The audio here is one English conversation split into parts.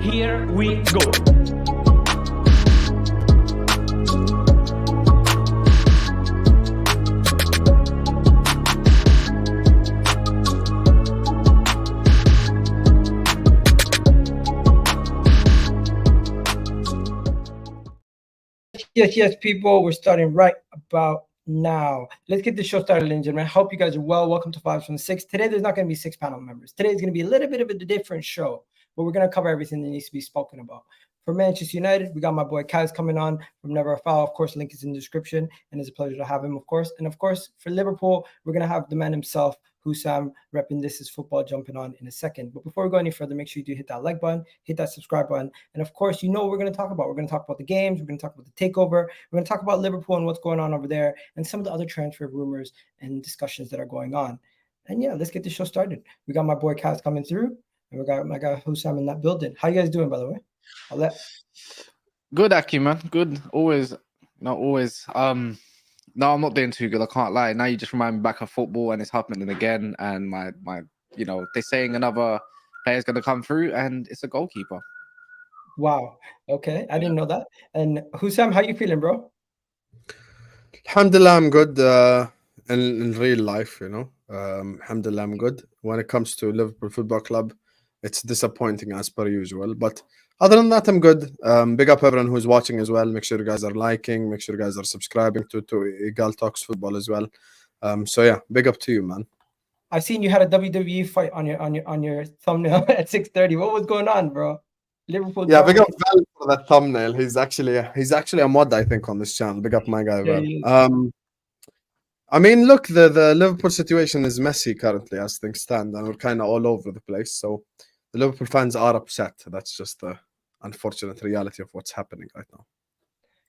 Here we go. Yes, people, we're starting right about now. Let's get the show started, ladies and gentlemen. I hope you guys are well. Welcome to 5 from the 6. Today, there's not going to be 6 panel members. Today is going to be a little bit of a different show, but we're going to cover everything that needs to be spoken about. For Manchester United, we got my boy Kaz coming on from Never a Foul. Of course, link is in the description, and it's a pleasure to have him, of course. And of course, for Liverpool, we're going to have the man himself, Hussam, repping This Is Football, jumping on in a second. But before we go any further, make sure you do hit that like button, hit that subscribe button. And of course, you know what we're going to talk about. We're going to talk about the games. We're going to talk about the takeover. We're going to talk about Liverpool and what's going on over there and some of the other transfer rumors and discussions that are going on. And yeah, let's get the show started. We got my boy Kaz coming through, and we got my guy Hussam in that building. How you guys doing, by the way? Good, Aki, man. Good. Always. Not always. No, I'm not doing too good. I can't lie. Now you just remind me back of football, and it's happening again. And my, they're saying another player's going to come through, and it's a goalkeeper. Wow. Okay, I didn't know that. And Hussam, how you feeling, bro? Alhamdulillah, I'm good. In real life, Alhamdulillah, I'm good. When it comes to Liverpool Football Club, it's disappointing as per usual. But other than that, I'm good. Big up everyone who's watching as well. Make sure you guys are liking. Make sure you guys are subscribing to Egal Talks Football as well. So yeah, big up to you, man. I seen you had a WWE fight on your thumbnail at 6:30. What was going on, bro? Liverpool. Yeah, big up Val for that thumbnail. He's actually a mod, I think, on this channel. Big up my guy, Val. I mean, look, the Liverpool situation is messy currently as things stand, and we're kind of all over the place. So the Liverpool fans are upset. That's just the unfortunate reality of what's happening right now.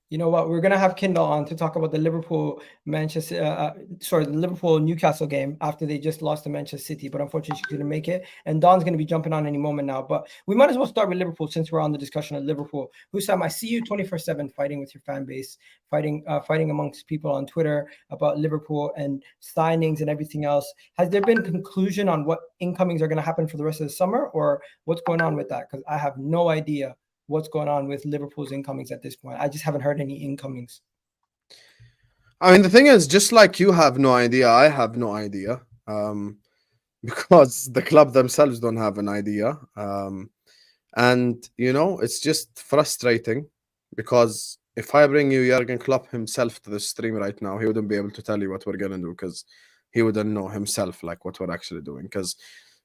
You know what? We're gonna have Kendall on to talk about the Liverpool Newcastle game after they just lost to Manchester City, but unfortunately she couldn't make it. And Don's gonna be jumping on any moment now. But we might as well start with Liverpool since we're on the discussion of Liverpool. Hussam, I see you 24/7 fighting with your fan base, fighting amongst people on Twitter about Liverpool and signings and everything else. Has there been conclusion on what incomings are gonna happen for the rest of the summer, or what's going on with that? Because I have no idea what's going on with Liverpool's incomings at this point. I just haven't heard any incomings. I mean, the thing is, just like you have no idea, I have no idea, because the club themselves don't have an idea. And, it's just frustrating because if I bring you Jurgen Klopp himself to the stream right now, he wouldn't be able to tell you what we're going to do because he wouldn't know himself like what we're actually doing, because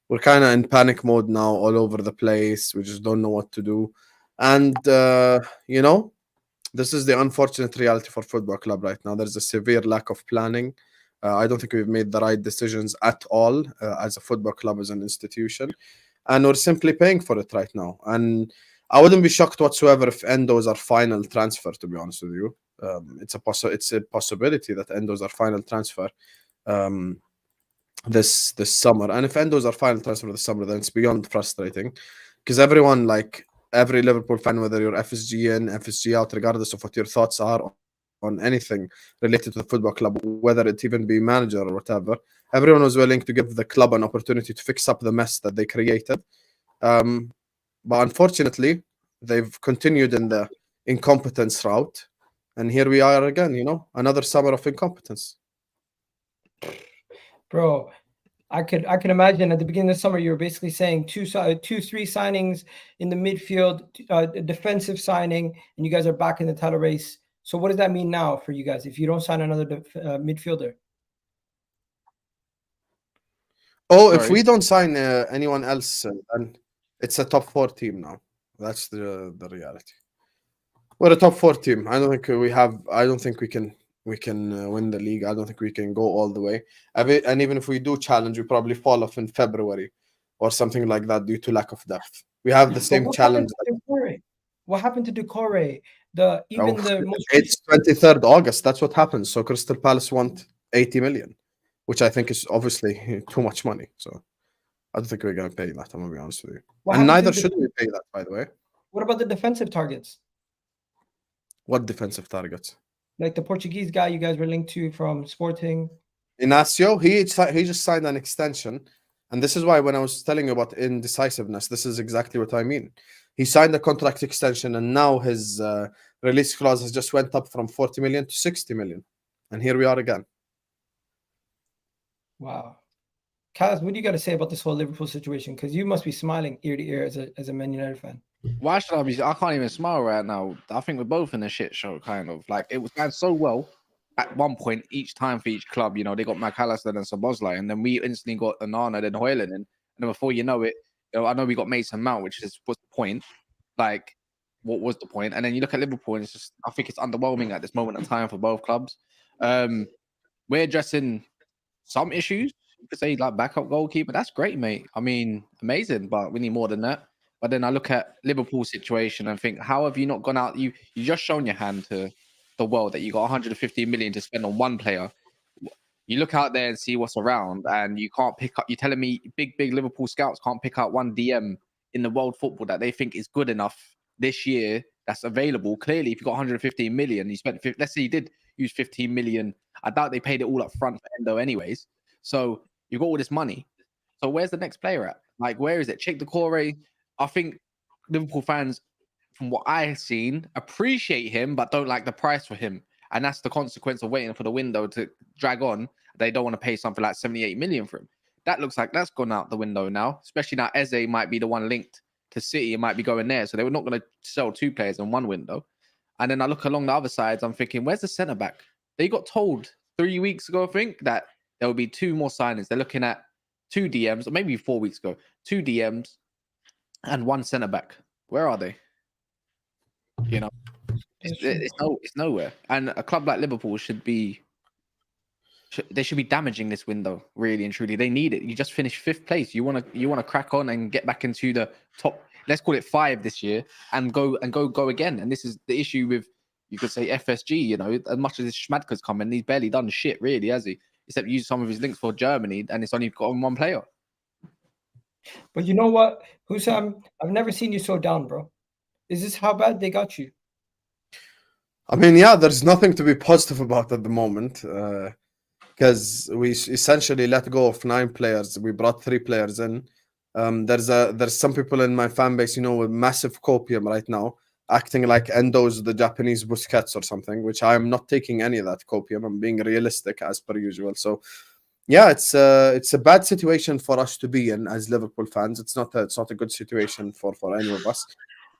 we're kind of in panic mode now all over the place. We just don't know what to do. And, this is the unfortunate reality for football club right now. There's a severe lack of planning. I don't think we've made the right decisions at all as a football club, as an institution. And we're simply paying for it right now. And I wouldn't be shocked whatsoever if Endo's our final transfer, to be honest with you. It's a possibility that Endo's our final transfer this summer. And if Endo's our final transfer this summer, then it's beyond frustrating. Because everyone, every Liverpool fan, whether you're FSG in, FSG out, regardless of what your thoughts are on anything related to the football club, whether it even be manager or whatever, everyone was willing to give the club an opportunity to fix up the mess that they created. But unfortunately, they've continued in the incompetence route. And here we are again, another summer of incompetence. Bro, I can imagine at the beginning of the summer, you were basically saying 3 signings in the midfield, a defensive signing, and you guys are back in the title race. So what does that mean now for you guys if you don't sign another midfielder? If we don't sign anyone else, then it's a top 4 team now. That's the reality. We're a top 4 team. I don't think we can win the league. I don't think we can go all the way. And even if we do challenge, we probably fall off in February or something like that due to lack of depth. We have the same challenge. What happened to Decore? It's 23rd August. That's what happens. So Crystal Palace want 80 million, which I think is obviously too much money. So I don't think we're going to pay that. I'm going to be honest with you. And neither should we pay that, by the way. What about the defensive targets? What defensive targets? Like the Portuguese guy you guys were linked to from Sporting. Inacio, he just signed an extension. And this is why when I was telling you about indecisiveness, this is exactly what I mean. He signed a contract extension, and now his release clause has just went up from 40 million to 60 million. And here we are again. Wow. Kaz, what do you got to say about this whole Liverpool situation? Because you must be smiling ear to ear as a Man United fan. Why should I be? I can't even smile right now. I think we're both in a shit show, kind of. Like, it was going so well at one point each time for each club. You know, they got McAllister and Szoboszlai, and then we instantly got Onana, then Højlund, and then before you know it, you know, I know we got Mason Mount, which is what's the point? Like, what was the point? And then you look at Liverpool, and it's just, I think it's underwhelming at this moment in time for both clubs. We're addressing some issues. You could say like backup goalkeeper. That's great, mate. I mean, amazing, but we need more than that. But then I look at Liverpool's situation and think, how have you not gone out? You just shown your hand to the world that you got 150 million to spend on one player. You look out there and see what's around, and you can't pick up. You're telling me big Liverpool scouts can't pick out one DM in the world football that they think is good enough this year that's available. Clearly, if you got 115 million, you spent. Let's say you did use 15 million. I doubt they paid it all up front for Endo, anyways. So you got all this money. So where's the next player at? Like, where is it? Check the core. I think Liverpool fans, from what I've seen, appreciate him, but don't like the price for him. And that's the consequence of waiting for the window to drag on. They don't want to pay something like 78 million for him. That looks like that's gone out the window now, especially now Eze might be the one linked to City and might be going there. So they were not going to sell two players in one window. And then I look along the other sides, I'm thinking, where's the centre back? They got told 3 weeks ago, I think, that there will be two more signings. They're looking at 2 DMs, or maybe 4 weeks ago, 2 DMs and 1 centre back. Where are they? You know, it's nowhere. And a club like Liverpool should be damaging this window, really and truly. They need it. You just finished 5th place. You want to crack on and get back into the top. Let's call it 5 this year, and go again. And this is the issue with, you could say, FSG. You know, as much as this Schmadka's coming, he's barely done shit, really, has he? Except use some of his links for Germany, and it's only got on one player. But you know what, Hussam? I've never seen you so down, bro. Is this how bad they got you? I mean, yeah, there's nothing to be positive about at the moment, because we essentially let go of 9 players. We brought 3 players in. There's some people in my fan base, you know, with massive copium right now, acting like Endo's the Japanese Busquets or something, which I am not taking any of that copium. I'm being realistic as per usual. So, yeah, it's a bad situation for us to be in as Liverpool fans. It's not a good situation for any of us.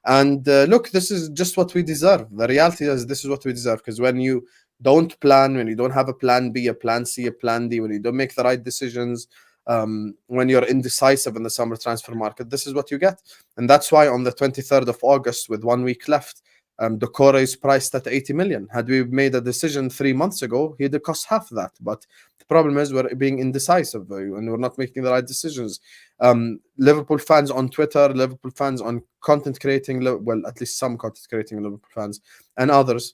And look, this is just what we deserve. The reality is this is what we deserve, because when you don't plan, when you don't have a plan B, a plan C, a plan D, when you don't make the right decisions, when you're indecisive in the summer transfer market, this is what you get. And that's why on the 23rd of August, with 1 week left, Decore is priced at 80 million. Had we made a decision 3 months ago, he'd have cost half that. But the problem is we're being indecisive and we're not making the right decisions. Liverpool fans on Twitter, Liverpool fans on content creating, well, at least some content creating Liverpool fans and others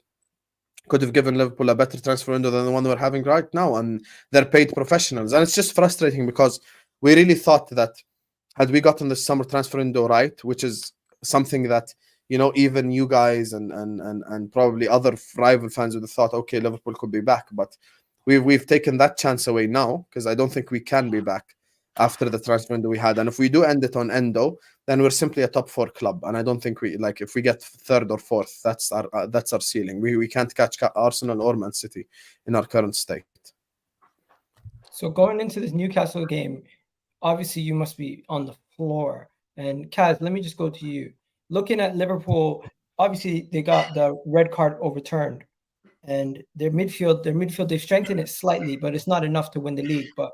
could have given Liverpool a better transfer window than the one we're having right now. And they're paid professionals. And it's just frustrating because we really thought that had we gotten the summer transfer window right, which is something that, you know, even you guys and probably other rival fans would have thought, okay, Liverpool could be back. But we've taken that chance away now, because I don't think we can be back after the transfer window we had. And if we do end it on Endo, then we're simply a top 4 club. And I don't think if we get 3rd or 4th, that's our ceiling. We can't catch Arsenal or Man City in our current state. So going into this Newcastle game, obviously you must be on the floor. And Kaz, let me just go to you. Looking at Liverpool, obviously they got the red card overturned, and their midfield, they've strengthened it slightly, but it's not enough to win the league. But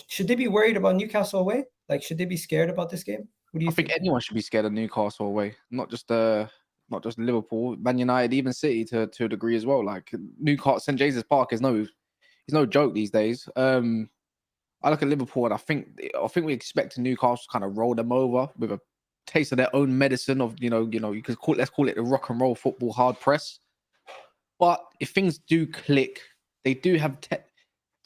should they be worried about Newcastle away? Like, should they be scared about this game? What do you think? I think anyone should be scared of Newcastle away, not just Liverpool, Man United, even City to a degree as well. Like, Newcastle, St James's Park is no joke these days. I look at Liverpool and I think we expect Newcastle to kind of roll them over with a taste of their own medicine of, you know, let's call it the rock and roll football hard press. But if things do click, they do have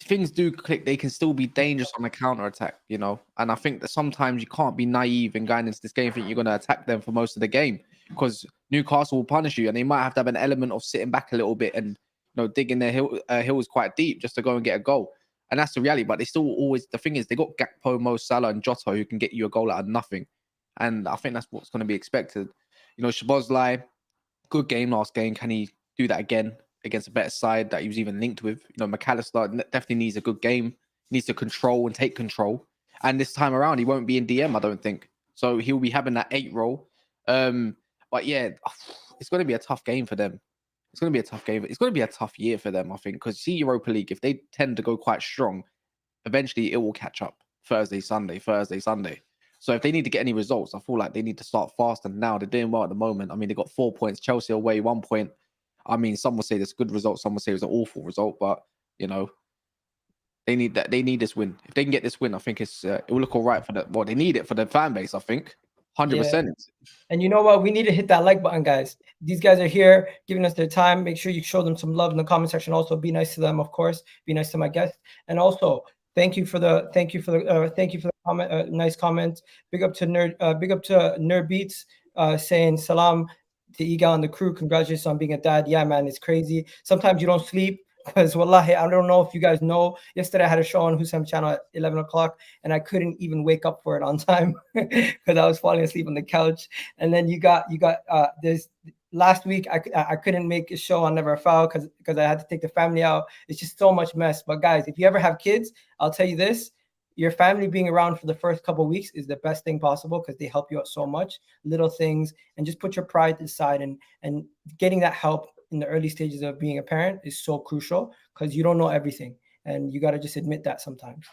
things do click, they can still be dangerous on the counter attack, you know. And I think that sometimes you can't be naive in going into this game thinking you're going to attack them for most of the game, because Newcastle will punish you, and they might have to have an element of sitting back a little bit and, you know, digging their heels quite deep just to go and get a goal. And that's the reality. But they still always, the thing is, they got Gakpo, Mo Salah, and Jota who can get you a goal out of nothing. And I think that's what's going to be expected. You know, Szoboszlai, good game last game. Can he do that again against a better side that he was even linked with? You know, McAllister definitely needs a good game. He needs to control and take control. And this time around, he won't be in DM, I don't think. So he'll be having that 8 role. But yeah, it's going to be a tough game for them. It's going to be a tough game. It's going to be a tough year for them, I think, because see Europa League, if they tend to go quite strong, eventually it will catch up. Thursday, Sunday. So if they need to get any results, I feel like they need to start fast. And now they're doing well at the moment. I mean, they got 4 points. Chelsea away, 1 point. I mean, some will say that's a good result. Some will say it was an awful result. But, you know, they need that. They need this win. If they can get this win, I think it will look all right for them. Well, they need it for the fan base, I think. 100%. And you know what? We need to hit that like button, guys. These guys are here giving us their time. Make sure you show them some love in the comment section. Also, be nice to them, of course. Be nice to my guests. And also, thank you for the comment. Nice comment. Big up to Nerd Beats saying salam to Egal and the crew. Congratulations on being a dad. Yeah, man, it's crazy. Sometimes you don't sleep. Because wallahi, I don't know if you guys know. Yesterday I had a show on Husam channel at 11 o'clock and I couldn't even wake up for it on time because I was falling asleep on the couch. And then you got this last week I couldn't make a show on Never Foul because I had to take the family out. It's just so much mess. But guys, if you ever have kids, I'll tell you this. Your family being around for the first couple of weeks is the best thing possible because they help you out so much. Little things, and just put your pride aside and getting that help in the early stages of being a parent is so crucial because you don't know everything and you got to just admit that sometimes.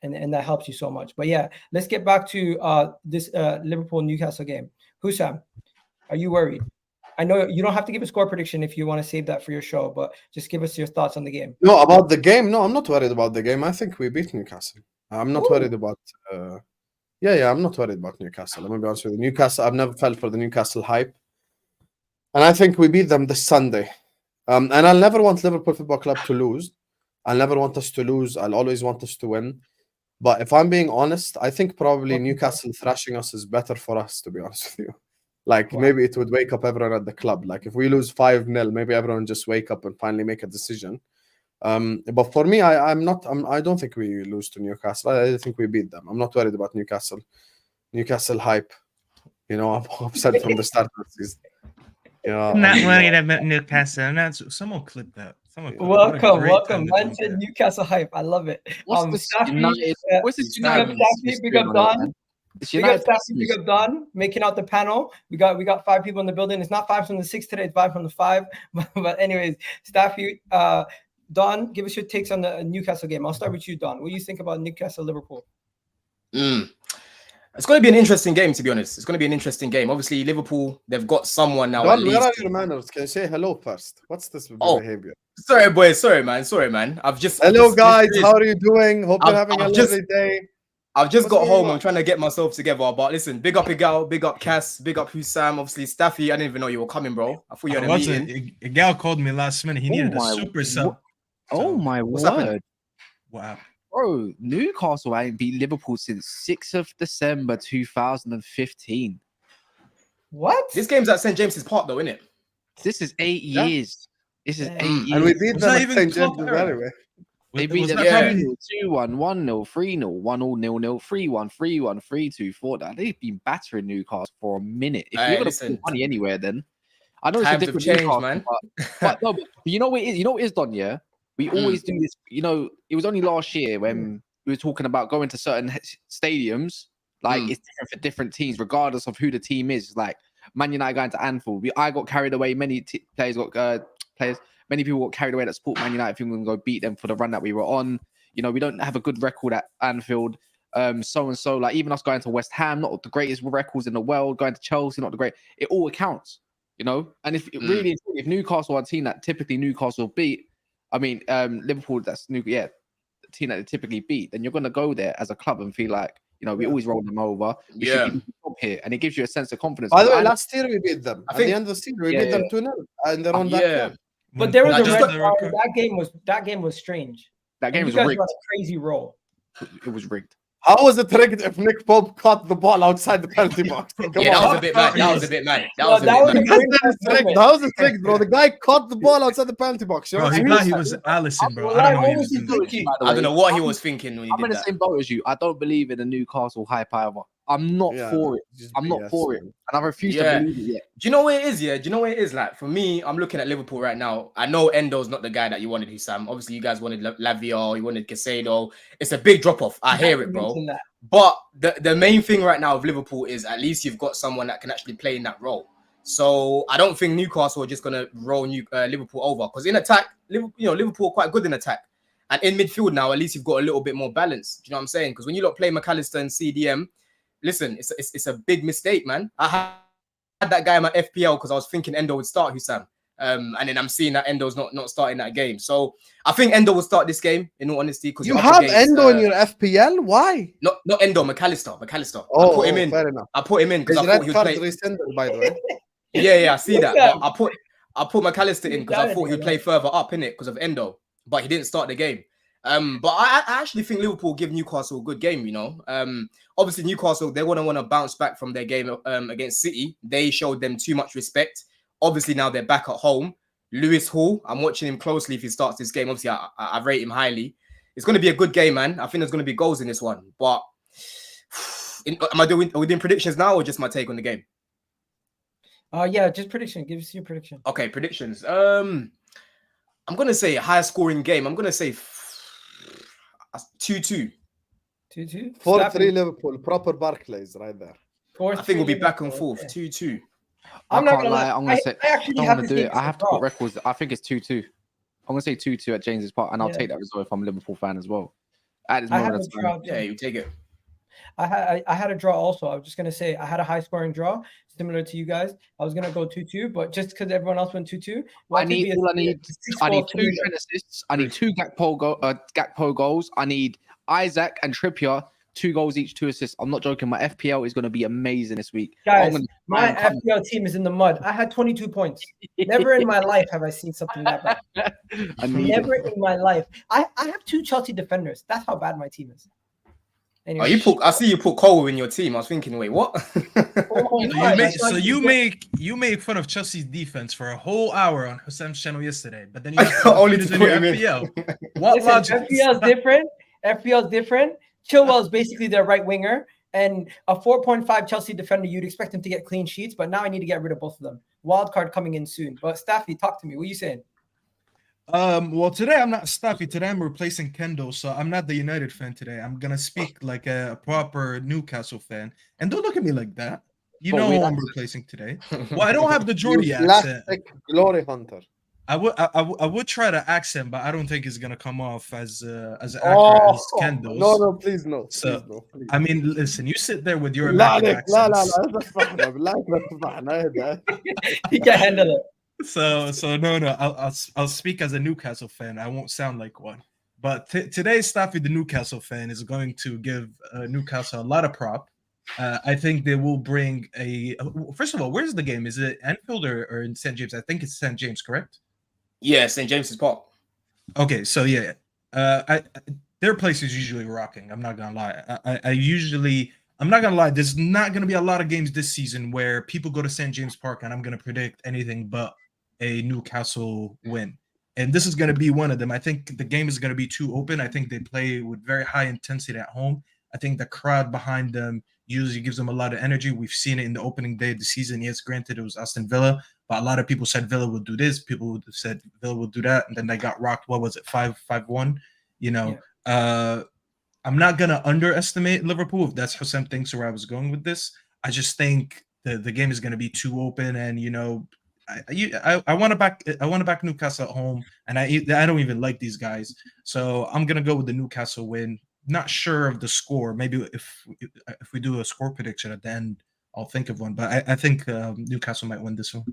And that helps you so much. But yeah, let's get back to this Liverpool-Newcastle game. Husam, are you worried? I know you don't have to give a score prediction if you want to save that for your show, but just give us your thoughts on the game. No, about the game. No, I'm not worried about the game. I think we beat Newcastle. I'm not worried about... I'm not worried about Newcastle. Let me be honest with you. Newcastle, I've never felt for the Newcastle hype. And I think we beat them this Sunday. And I'll never want Liverpool Football Club to lose. I'll never want us to lose. I'll always want us to win. But if I'm being honest, I think probably Newcastle thrashing us is better for us, to be honest with you. Like, maybe it would wake up everyone at the club. Like, if we lose 5-0, maybe everyone just wake up and finally make a decision. But for me, I don't think we lose to Newcastle. I think we beat them. I'm not worried about Newcastle. Newcastle hype. You know, I've said from the start of the season. Yeah, I'm not worried about Newcastle. Someone clip that. Welcome. Man said Newcastle hype. I love it. What's this United? What's this United? Big up Don. Big up Don. Making out the panel. We got 5 people in the building. It's not 5 from the 6 today. It's 5 from the 5. But anyways, Staffy, Don, give us your takes on the Newcastle game. I'll start with you, Don. What do you think about Newcastle Liverpool? It's going to be an interesting game, to be honest. It's going to be an interesting game. Obviously, Liverpool, they've got someone now. Don, where are your manners? Can you say hello first? What's this behavior? Sorry, boys. Sorry, man. Hello, guys. How are you doing? Hope you're having a lovely day. I've just got home. I'm trying to get myself together. But listen, big up Egal, big up Cass, big up Husam. Obviously, Staffy, I didn't even know you were coming, bro. I thought you had a meeting. Egal called me last minute. He needed a super sub. Oh, my word. Wow. Bro, Newcastle ain't beat Liverpool since 6th of December 2015. What? This game's at St. James's Park, though, isn't it? This is 8 years. This is 8 years. And we beat them at St. James's anyway. They beat them 2-0, 2-1, 1-0, 3-0, 1-0, 0-0, 3-1, 3-1, 3-2, 4-0. They've been battering Newcastle for a minute. If you're going to put money anywhere, then I know it's a different change, Newcastle, man. but you know what it is? You know what it is, Don, yeah? We always do this. You know, it was only last year when we were talking about going to certain stadiums. Like, it's different for different teams, regardless of who the team is. Like, Man United going to Anfield. I got carried away. Many people got carried away that support Man United, thinking we can go beat them for the run that we were on. You know, we don't have a good record at Anfield. So and so, like, even us going to West Ham, not the greatest records in the world. Going to Chelsea, not the great. It all accounts, you know. And if Newcastle are a team that typically Newcastle beat, I mean, Liverpool, the team that they typically beat, then you're going to go there as a club and feel like, you know, we always roll them over. We should be top here, and it gives you a sense of confidence. By the way, last year we beat them. At the end of the season, we beat them 2-0 in their own backyard. But there was that game was strange. That game was rigged. On a crazy roll. It was rigged. How was it rigged if Nick Pope caught the ball outside the penalty box? That was a bit mad. That was a bit mad. How was it rigged, bro? The guy caught the ball outside the penalty box. Bro, he thought he was Allison, bro. I don't know what he was thinking when he did that. I'm in the same boat as you. I don't believe in the Newcastle hype either. I'm not Yeah, for it. just I'm not BS, for it, man. and I refuse Yeah. to believe it yet. Do you know what it is? Yeah, do you know what it is? Like for me, I'm looking at Liverpool right now. I know Endo's not the guy that you wanted, Hussam. Obviously, you guys wanted Lavio, you wanted Casado. It's a big drop off. I hear it, bro. But the main thing right now of Liverpool is at least you've got someone that can actually play in that role. So I don't think Newcastle are just gonna roll Liverpool over because in attack, Liverpool are quite good in attack, and in midfield now at least you've got a little bit more balance. Do you know what I'm saying? Because when you lot play McAllister and CDM, listen, it's a big mistake, man. I had that guy in my FPL because I was thinking Endo would start Hussam. And then I'm seeing that Endo's not starting that game. So I think Endo will start this game, in all honesty. Because You have Endo in your FPL? Why? Not Endo, McAllister. Oh, I put him in. Fair enough. I put him in because His I thought red he would card play. rescinded, by the way. Yeah, I see that. that? But I put McAllister in because I thought he'd play further up in it because of Endo. But he didn't start the game. But I actually think Liverpool give Newcastle a good game, you know. Obviously, Newcastle, they're going to want to bounce back from their game against City. They showed them too much respect. Obviously, now they're back at home. Lewis Hall, I'm watching him closely if he starts this game. Obviously, I rate him highly. It's going to be a good game, man. I think there's going to be goals in this one. But are we doing predictions now or just my take on the game? Yeah, just prediction. Give us your prediction. Okay, predictions. I'm going to say a higher scoring game. I'm going to say 2-2. 2-2. 4-3 Liverpool. Proper Barclays right there. I think we'll be back and forth. 2-2. I'm not gonna lie. I'm gonna say I actually don't have want to to do it. say I have to put records. I think it's 2-2. I'm gonna say 2-2 at James's Park, and I'll take that result if I'm a Liverpool fan as well. At this moment of time, yeah, you take it. I had a draw also. I was just gonna say I had a high scoring draw, similar to you guys. I was gonna go 2-2, but just because everyone else went 2-2, I need 2 Trent assists. I need 2 Gakpo goals. I need Isaac and Trippier 2 goals each, 2 assists. I'm not joking. My FPL is going to be amazing this week. Guys, my FPL team is in the mud. I had 22 points. Never in my life have I seen something that bad. Never in my life. I have 2 Chelsea defenders. That's how bad my team is. Anyway. I see you put Cole in your team. I was thinking, wait, what? You make fun of Chelsea's defense for a whole hour on Hussam's channel yesterday, but then you only to put him in FPL. What logic? FPL's different. FPL's different. Chilwell is basically their right winger, and a 4.5 Chelsea defender. You'd expect him to get clean sheets, but now I need to get rid of both of them. Wild card coming in soon. But Staffy, talk to me. What are you saying? Well, today I'm not Staffy. Today I'm replacing Kendall, so I'm not the United fan today. I'm gonna speak like a proper Newcastle fan, and don't look at me like that. You know who I'm replacing today. Well, I don't have the Geordie accent. Glory hunter. I would try to accent, but I don't think it's gonna come off as accurate as Kendall's. No, please no. So, please, no, please. I mean, listen, you sit there with your لا accents. He can handle it. So no. I'll speak as a Newcastle fan. I won't sound like one. But today, Staffy, the Newcastle fan, is going to give Newcastle a lot of prop. I think they will bring First of all, where's the game? Is it Anfield or in St. James? I think it's St. James, correct? Yeah, St. James's Park. Okay, so yeah, their place is usually rocking. I'm not gonna lie. I'm not gonna lie. There's not gonna be a lot of games this season where people go to St. James Park and I'm gonna predict anything but a Newcastle win. And this is gonna be one of them. I think the game is gonna be too open. I think they play with very high intensity at home. I think the crowd behind them usually gives them a lot of energy. We've seen it in the opening day of the season. Yes, granted, it was Aston Villa, but a lot of people said Villa would do this. People said Villa would do that, and then they got rocked. What was it, 5-1? You know, I'm not gonna underestimate Liverpool if that's how some thinks where I was going with this. I just think the game is gonna be too open, and you know, I want to back Newcastle at home, and I don't even like these guys, so I'm gonna go with the Newcastle win. Not sure of the score. Maybe if we do a score prediction at the end, I'll think of one. But I think Newcastle might win this one.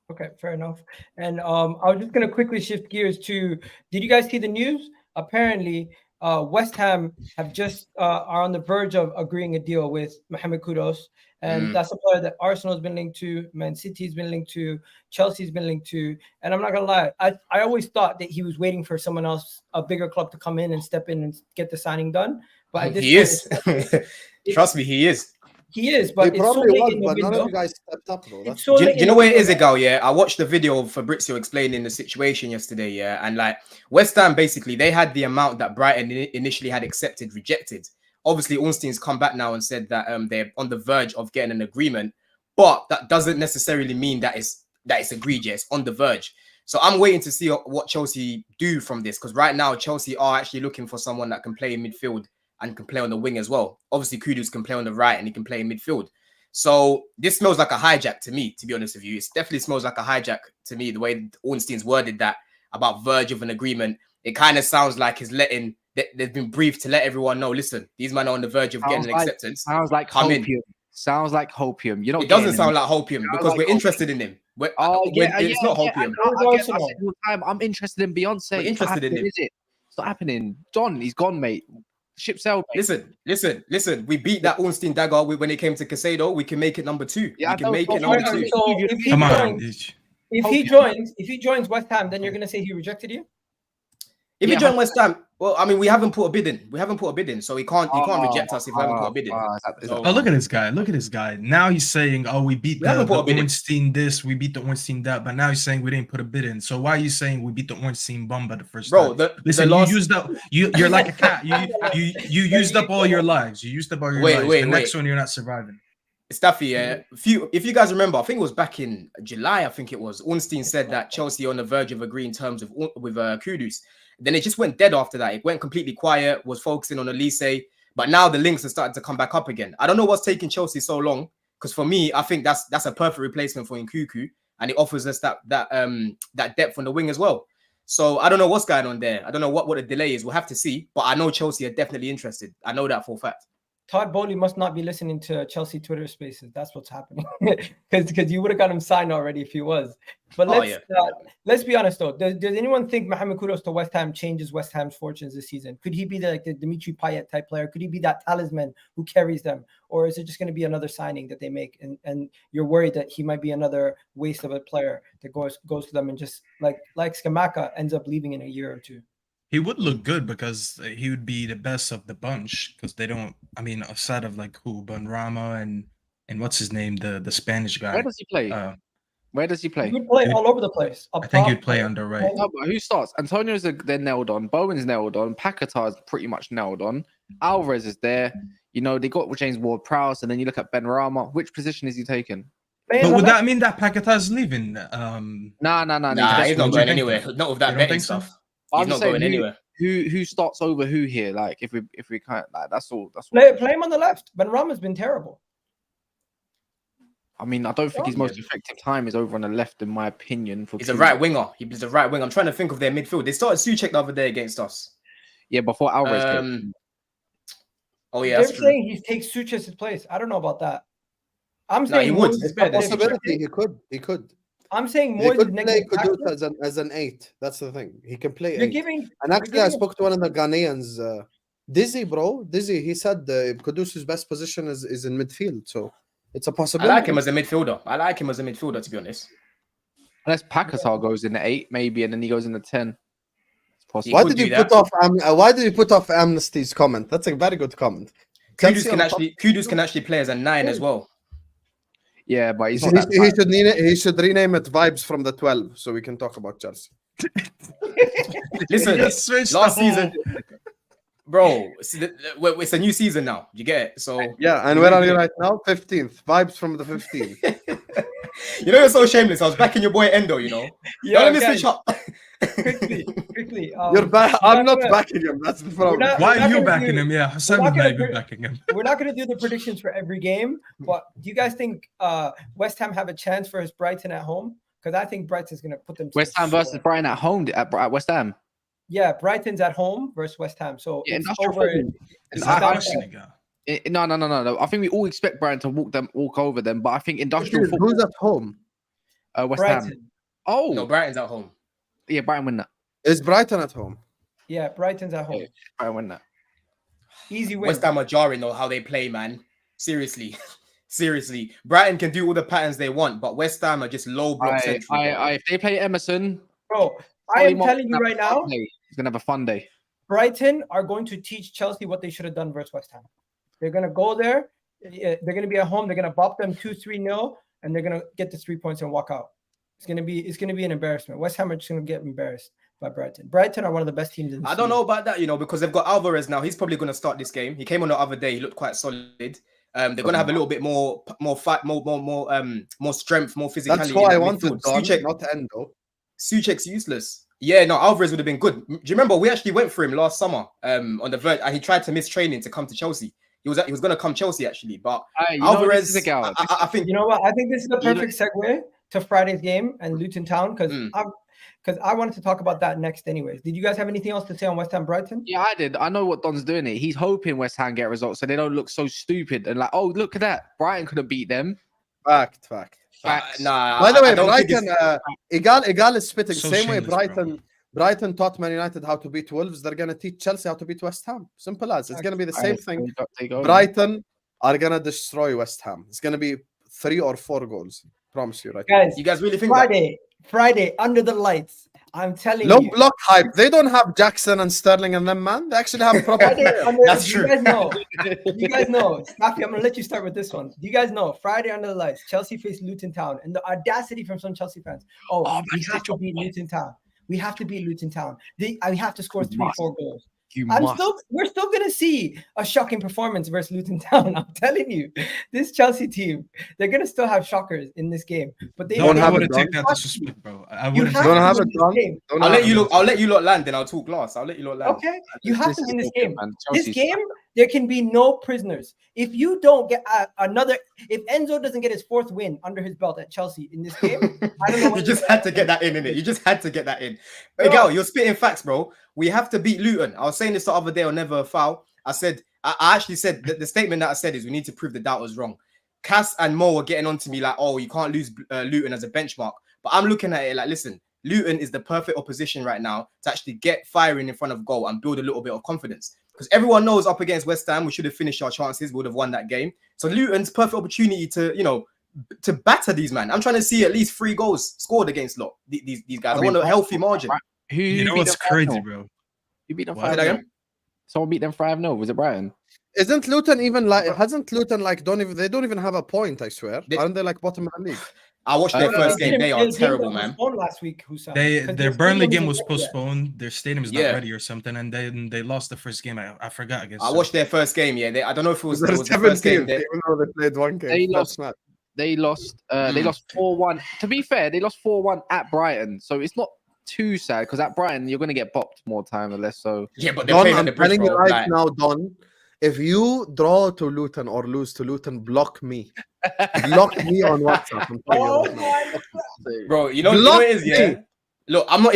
Okay, fair enough. And I was just gonna quickly shift gears to. Did you guys see the news? Apparently, West Ham have just are on the verge of agreeing a deal with Mohammed Kudus, and that's a player that Arsenal has been linked to, Man City's been linked to, Chelsea's been linked to. And I'm not gonna lie, I always thought that he was waiting for someone else, a bigger club, to come in and step in and get the signing done. But at this he is. Trust me, he is. He is, but he probably was, but none of you guys stepped up, though. Do you know where it is, Egal? Yeah, I watched the video of Fabrizio explaining the situation yesterday. Yeah, and like West Ham, basically, they had the amount that Brighton initially had rejected. Obviously, Ornstein's come back now and said that they're on the verge of getting an agreement, but that doesn't necessarily mean that it's agreed yet. It's on the verge. So I'm waiting to see what Chelsea do from this, because right now Chelsea are actually looking for someone that can play in midfield and can play on the wing as well. Obviously, Kudus can play on the right and he can play in midfield. So this smells like a hijack to me, to be honest with you. It definitely smells like a hijack to me, the way Ornstein's worded that about verge of an agreement. It kind of sounds like he's letting, they've been briefed to let everyone know, listen, these men are on the verge of getting an acceptance. Sounds like hopium. Sounds like hopium. You know, it doesn't sound like hopium because we're interested in him. It's not hopium. I said all the time, I'm interested in Beyonce. We're interested in him. Is it? It's not happening. John, he's gone, mate. Ship sailed. Listen. We beat that Ornstein dagger when it came to Casado. We can make it number 2. Yeah, we can make it number 2. So if he joins West Ham, then you're gonna say he rejected you? If he joined West Ham, well, I mean, we haven't put a bid in. So he can't reject us if we haven't put a bid in. Oh, look at this guy. Look at this guy. Now he's saying, oh, we beat the Ornstein this, we beat the Ornstein that, but now he's saying we didn't put a bid in. So why are you saying we beat the Ornstein Bumba the first time? Listen, you used up, you're like a cat. You used up all your lives. You used up all your lives. The next one, you're not surviving. Staffy, if you guys remember, I think it was back in July, Ornstein said that Chelsea are on the verge of agreeing terms with Kudus. Then it just went dead after that. It went completely quiet, was focusing on Elise. But now the links are starting to come back up again. I don't know what's taking Chelsea so long, because for me, I think that's a perfect replacement for Nkuku, and it offers us that depth on the wing as well. So I don't know what's going on there. I don't know what the delay is. We'll have to see. But I know Chelsea are definitely interested. I know that for a fact. Todd Bowley must not be listening to Chelsea Twitter Spaces. That's what's happening, because you would have got him signed already if he was. But let's be honest though. Does anyone think Mohammed Kudus to West Ham changes West Ham's fortunes this season? Could he be the Dimitri Payet type player? Could he be that talisman who carries them, or is it just going to be another signing that they make and you're worried that he might be another waste of a player that goes to them and just like Skamaka ends up leaving in a year or two? He would look good because he would be the best of the bunch, because they don't, I mean, aside of like Benrahma and what's his name, the Spanish guy. Where does he play? Where does he play? He would play all over the place. I think he'd play on the right. No, but who starts? Antonio's they're nailed on. Bowen's nailed on. Paquetá's pretty much nailed on. Alvarez is there. You know, they got James Ward-Prowse, and then you look at Benrahma. Which position is he taking? But would that mean that Paquetá's leaving? No. He's not going anywhere. Not with that betting stuff. He's not going anywhere. Who starts over who here? Like if we can't, like that's all. Play him on the left. Benrahma's been terrible. I mean, I don't think his most effective time is over on the left, in my opinion. He's a right winger. He's a right winger. I'm trying to think of their midfield. They started Souček the other day against us. Yeah, before Alvarez came. Oh yeah, they're saying he takes Souček's place. I don't know about that. I'm saying he would. It's a possibility. He could. I'm saying more than Kudus as an 8. That's the thing. He can play 8. And actually, I spoke to one of the Ghanaians, Dizzy. He said Kudus' best position is in midfield. So it's a possibility. I like him as a midfielder. To be honest. Unless Paquetá goes in the 8, maybe, and then he goes in the 10. It's possible. Why did you put off Amnesty's comment? That's a very good comment. Kudus can actually play as a 9 as well. Yeah, but he should rename it Vibes from the 12 so we can talk about Chelsea. Listen, last season, bro, it's a new season now. You get it? So yeah, and where are you right now? 15th. Vibes from the 15th. You know, you're so shameless. I was backing your boy Endo, you know. Yeah, let me switch up. Quickly. You're back. I'm not backing him. That's the problem. Why are you backing him? Yeah, Hassan's not even backing him. We're not going to do the predictions for every game, but do you guys think West Ham have a chance for Brighton at home? Because I think Brighton's going to put them. West Ham versus Brighton at home at West Ham. Yeah, Brighton's at home versus West Ham. So yeah, No. I think we all expect Brighton to walk over them, but I think industrial football. Who's at home? West Brighton. Ham. Oh no, Brighton's at home. Yeah, Brighton win that. Is Brighton at home? Yeah, Brighton's at home. Yeah, Brighton win that. Easy win. West Ham are jarring though how they play, man. Seriously. Brighton can do all the patterns they want, but West Ham are just low block central. If they play Emerson, bro, I am telling you right now, he's gonna have a fun day. Brighton are going to teach Chelsea what they should have done versus West Ham. They're gonna go there. They're gonna be at home. They're gonna bop them 2-3-0, and they're gonna get the 3 points and walk out. It's gonna be an embarrassment. West Ham are just gonna get embarrassed. by Brighton. Brighton are one of the best teams in the I don't know about that, because they've got Alvarez now. He's probably going to start this game. He came on the other day. He looked quite solid. They're going to have a little bit more fight, more strength, more physicality. That's why I wanted Don, not Endo. Souček's useless. Yeah, no, Alvarez would have been good. Do you remember we actually went for him last summer on the verge, and he tried to miss training to come to Chelsea. He was going to come Chelsea actually, but Alvarez. I think you know what? I think this is the perfect segue to Friday's game and Luton Town because I wanted to talk about that next anyways. Did you guys have anything else to say on West Ham Brighton? Yeah, I did. I know what Don's doing it. He's hoping West Ham get results so they don't look so stupid and like, oh, look at that. Brighton could have beat them. Fact. Nah. By the way, Brighton, Egal is spitting. So Same way shameless, Brighton taught Man United how to beat Wolves. They're going to teach Chelsea how to beat West Ham. Simple as. It's going to be the same thing. Brighton are going to destroy West Ham. It's going to be 3 or 4 goals. Promise you, right? Guys, you guys really think Friday under the lights. I'm telling Low you. block hype. They don't have Jackson and Sterling and them, man. They actually have proper players. That's true. You guys know. Snappy, I'm going to let you start with this one. Do you guys know? Friday under the lights, Chelsea faced Luton Town. And the audacity from some Chelsea fans. We have to beat Luton Town. We have to beat Luton Town. We have to score 3-4 goals. We're still gonna see a shocking performance versus Luton Town. I'm telling you, this Chelsea team, they're gonna still have shockers in this game. But they don't have to take that disrespect, bro. Don't have it done. I'll let you lot land, then I'll talk glass. I'll let you lot land. Okay, you have to win this game. This game, there can be no prisoners. If you don't get if Enzo doesn't get his 4th win under his belt at Chelsea in this game, I don't know. You just had to get that in, innit? You just had to get that in. Egal, you're spitting facts, bro. We have to beat Luton. I was saying this the other day on Never a Foul. I actually said that the statement that I said is we need to prove the doubters wrong. Cass and Mo were getting on to me like, oh, you can't lose Luton as a benchmark. But I'm looking at it like, listen, Luton is the perfect opposition right now to actually get firing in front of goal and build a little bit of confidence. Because everyone knows up against West Ham, we should have finished our chances. We would have won that game. So Luton's perfect opportunity to, to batter these, man. I'm trying to see at least 3 goals scored against these guys. I want a healthy margin. You know what's crazy, bro? You beat them 5-0. Someone beat them 5-0. Was it Brighton? Isn't Luton even hasn't Luton they don't even have a point, I swear. Aren't they like bottom of the league? I watched their first game. They are terrible, man. Last week, their Burnley game was postponed. Their stadium is not ready or something, and then they lost the first game. I forgot against. I watched their first game. Yeah, I don't know if it was the first game. Even though they played 1 game, They lost 4-1. To be fair, they lost 4-1 at Brighton, so it's not too sad because at Brighton you're gonna get bopped more time or less. So yeah, but they're Don, I'm telling you right now, Don. If you draw to Luton or lose to Luton, block me. Block me on WhatsApp. Bro, you know what it is, yeah? Look, I'm not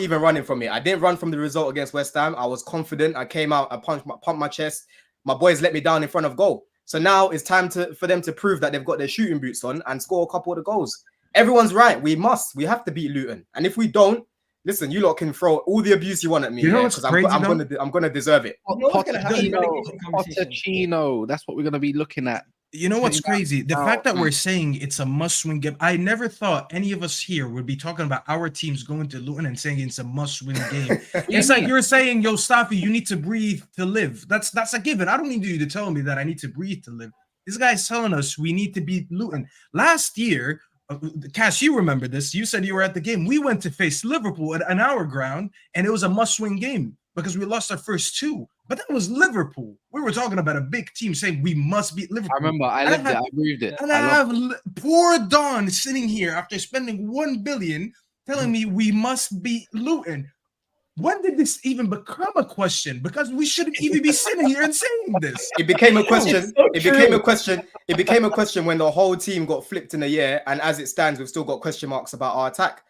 even running from it. I didn't run from the result against West Ham. I was confident. I came out, I pumped my chest. My boys let me down in front of goal. So now it's time for them to prove that they've got their shooting boots on and score a couple of the goals. Everyone's right. We have to beat Luton. And if we don't, listen, you lot can throw all the abuse you want at me. You know what's crazy, I'm gonna deserve it. Pochettino. That's what we're gonna be looking at. You know what's crazy? The fact that we're saying it's a must-win game. I never thought any of us here would be talking about our teams going to Luton and saying it's a must-win game. It's like you're saying, yo, Staffy, you need to breathe to live. That's a given. I don't need you to tell me that I need to breathe to live. This guy's telling us we need to beat Luton. Last year, Cash, you remember this. You said you were at the game. We went to face Liverpool at our ground, and it was a must-win game because we lost our first 2. But that was Liverpool. We were talking about a big team saying we must beat Liverpool. I remember. I lived it. I breathed it. And I have poor Don sitting here after spending 1 billion telling me we must beat Luton. When did this even become a question? Because we shouldn't even be sitting here and saying this. It became a question. It became a question when the whole team got flipped in a year, and as it stands, we've still got question marks about our attack.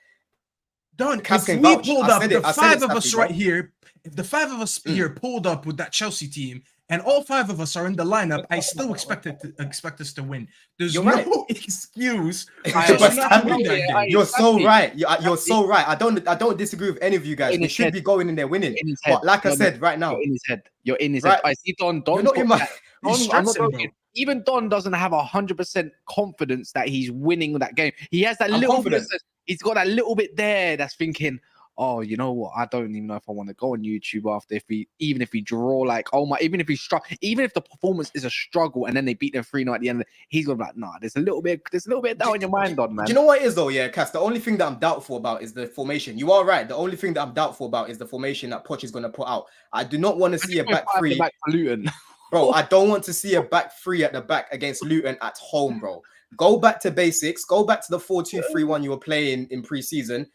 Don, if we pulled up the 5 of us right here, if the 5 of us here pulled up with that Chelsea team, and all 5 of us are in the lineup, I still expect us to win. There's no excuse. You're so right. You're so right. I don't disagree with any of you guys. We should be going in there winning. But like I said, right now, you're in his head. I see Don. You're not in my. Even Don doesn't have 100% confidence that he's winning that game. He has that little bit. He's got that little bit there that's thinking, oh, you know what? I don't even know if I want to go on YouTube after even if we draw, like, oh my, even if we struggle, even if the performance is a struggle and then they beat them 3-0 at the end, he's gonna be like, nah, there's a little bit of doubt in your mind, Don, man. Do you know what it is though? Yeah, Cass, the only thing that I'm doubtful about is the formation. You are right. The only thing that I'm doubtful about is the formation that Poch is gonna put out. I do not want to see a back three. Back for Luton. Bro, I don't want to see a back three at the back against Luton at home, bro. Go back to basics. Go back to the 4-2-3-1 you were playing in pre-season.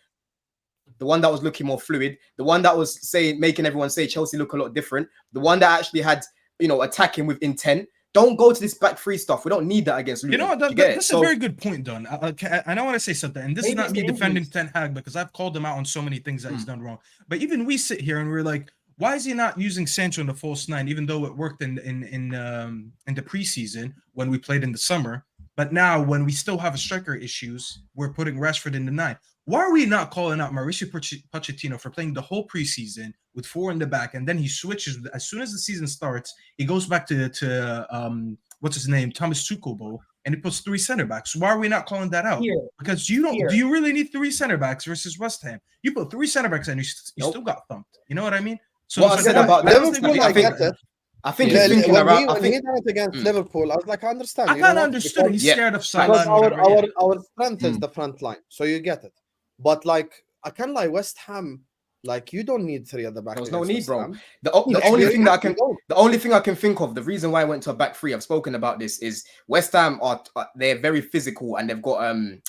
The one that was looking more fluid. The one that was making everyone say Chelsea look a lot different. The one that actually had, attacking with intent. Don't go to this back three stuff. We don't need that against Luton. You know what? That's a very good point, Don. I want to say something, and this is not me defending Ten Hag because I've called him out on so many things that he's done wrong. But even we sit here and we're like, why is he not using Sancho in the false nine, even though it worked in the preseason when we played in the summer? But now when we still have striker issues, we're putting Rashford in the 9. Why are we not calling out Mauricio Pochettino for playing the whole preseason with 4 in the back, and then he switches as soon as the season starts? He goes back to what's his name, Thomas Tuchel, and he puts 3 center backs. Why are we not calling that out? Because you don't. Do you really need 3 center backs versus West Ham? You put 3 center backs and you still got thumped. You know what I mean? So what I said about Liverpool, I get it. I think he's thinking around. When he did it against Liverpool, I was like, I understand. I kind of understood. He's scared of sideline. Our strength is the front line, so you get it. But like, I can't lie, West Ham, like, you don't need 3 at the back. There's no need, bro. The only thing I can think of, the reason why I went to a back 3, I've spoken about this, is West Ham they're very physical and they've got an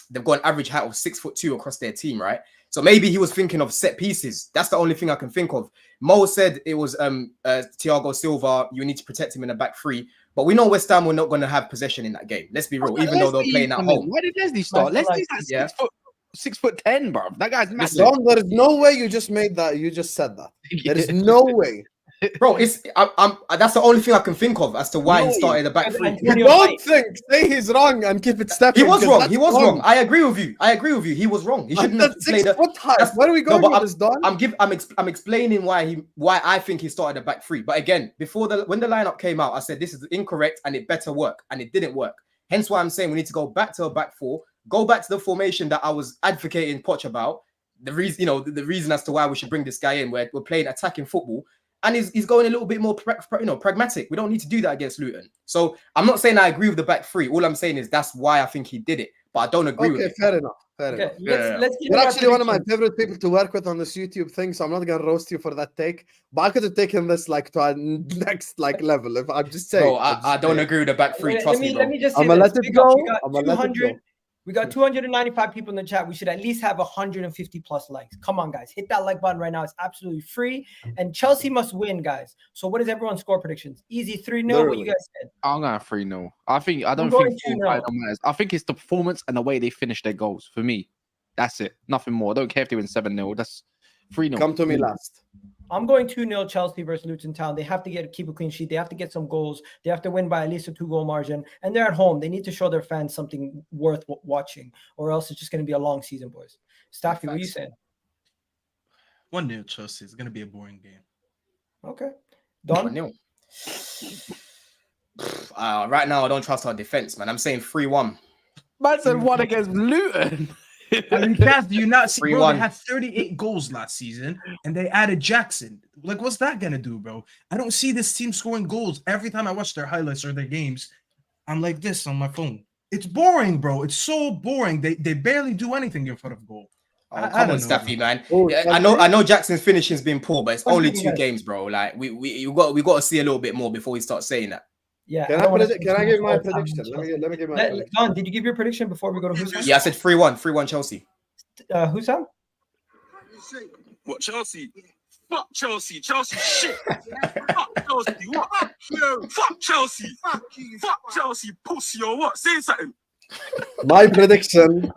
average height of 6'2" across their team, right? So maybe he was thinking of set pieces. That's the only thing I can think of. Mo said it was Thiago Silva. You need to protect him in the back 3. But we know West Ham were not going to have possession in that game. Let's be real, even though they're playing at home. Why did Leslie start? Leslie's like 6'10", bro. That guy's massive. There is no way you just made that. You just said that. There is no way. Bro, that's the only thing I can think of as to why he started the back 3. You don't say he's wrong and keep it stepping. He was wrong. I agree with you. He was wrong. He shouldn't have played it. Where are we going with this, Don? I'm explaining why I think he started the back 3. But again, when the lineup came out, I said this is incorrect and it better work, and it didn't work. Hence why I'm saying we need to go back to a back 4. Go back to the formation that I was advocating Poch about. The reason as to why we should bring this guy in, where we're playing attacking football. And he's going a little bit more pragmatic. We don't need to do that against Luton. So I'm not saying I agree with the back 3. All I'm saying is that's why I think he did it. But I don't agree with it. Fair enough. Let's You're actually one of my favorite people to work with on this YouTube thing, so I'm not going to roast you for that take. But I could have taken this like to a next level. If I'm just saying. Bro, I don't agree with the back 3. Trust me, let me just say I'm going to let it go. We got 295 people in the chat. We should at least have 150 plus likes. Come on, guys. Hit that like button right now. It's absolutely free. And Chelsea must win, guys. So what is everyone's score predictions? Easy 3-0. What you guys said? I'm going 3-0. I don't think matters. I think it's the performance and the way they finish their goals. For me, that's it. Nothing more. I don't care if they win 7-0. That's 3-0. Come to me last. I'm going 2-0 Chelsea versus Luton Town. They have to keep a clean sheet. They have to get some goals. They have to win by at least a 2-goal margin. And they're at home. They need to show their fans something worth watching, or else it's just going to be a long season, boys. Staffy, what are you saying? 1-0 Chelsea. It's going to be a boring game. Okay. Don? 1-0. Right now, I don't trust our defense, man. I'm saying 3-1. Man said 1 against Luton. I mean, Cass, do you not see? Bro, they had 38 goals last season, and they added Jackson. Like, what's that gonna do, bro? I don't see this team scoring goals. Every time I watch their highlights or their games, I'm like this on my phone. It's boring, bro. It's so boring. They barely do anything in front of goal. Oh, come on, Staffy, man. I know Jackson's finishing's been poor, but it's only 2 games, bro. Like we got to see a little bit more before we start saying that. Yeah. Can I give my prediction? Let me give my prediction. Don, did you give your prediction before we go to Hussam? Yeah, I said 3-1 Chelsea. Hussam? What, Chelsea? Fuck Chelsea. Chelsea shit. Fuck Chelsea. What? Fuck Chelsea. Fuck Chelsea. Pussy or what? Say something. My prediction,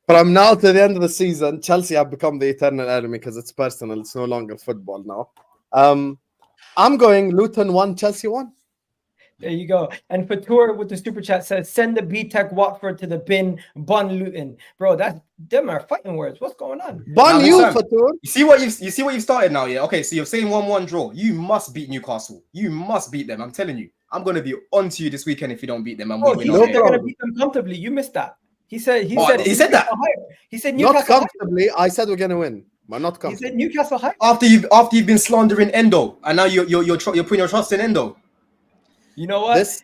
from now to the end of the season, Chelsea have become the eternal enemy because it's personal. It's no longer football now. I'm going Luton 1, Chelsea 1. There you go. And Fatur with the super chat says, send the B-Tech Watford to the bin, bun Luton. Bro, them are fighting words. What's going on? Bun you, Fatur. You see what you've started now, yeah? Okay, so you're saying 1-1 draw. You must beat Newcastle. You must beat them. I'm telling you. I'm going to be on to you this weekend if you don't beat them. He said they're going to beat them comfortably. You missed that. He said that. He said Newcastle. Not comfortably. I said we're going to win. but not He comfortable. said Newcastle hype. After you've been slandering Endo, and now you're putting your trust in Endo. You know what? This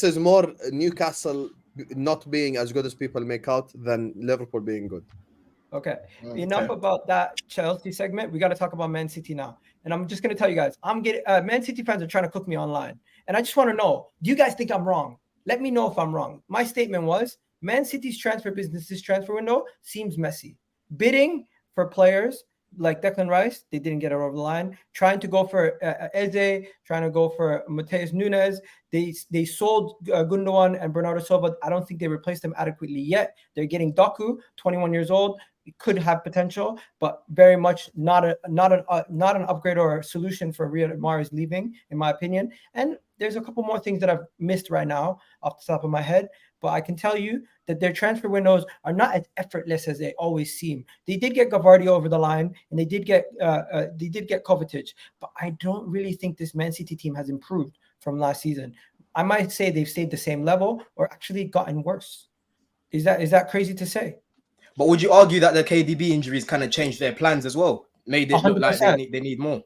is more Newcastle not being as good as people make out than Liverpool being good. Okay. Enough about that Chelsea segment. We got to talk about Man City now. And I'm just going to tell you guys, I'm getting Man City fans are trying to cook me online. And I just want to know, do you guys think I'm wrong? Let me know if I'm wrong. My statement was Man City's transfer business, this transfer window seems messy. Bidding for players like Declan Rice, they didn't get it over the line. Trying to go for Eze, trying to go for Mateus Nunes. They sold Gundogan and Bernardo Silva. I don't think they replaced them adequately yet. They're getting Doku, 21 years old. It could have potential, but very much not an upgrade or a solution for Riyad Mahrez leaving, in my opinion. And there's a couple more things that I've missed right now off the top of my head, but I can tell you that their transfer windows are not as effortless as they always seem. They did get Gavardi over the line, and they did get Kovacic, but I don't really think this Man City team has improved from last season. I might say they've stayed the same level or actually gotten worse. Is that crazy to say? But would you argue that the KDB injuries kind of changed their plans as well? Made it look like they need more.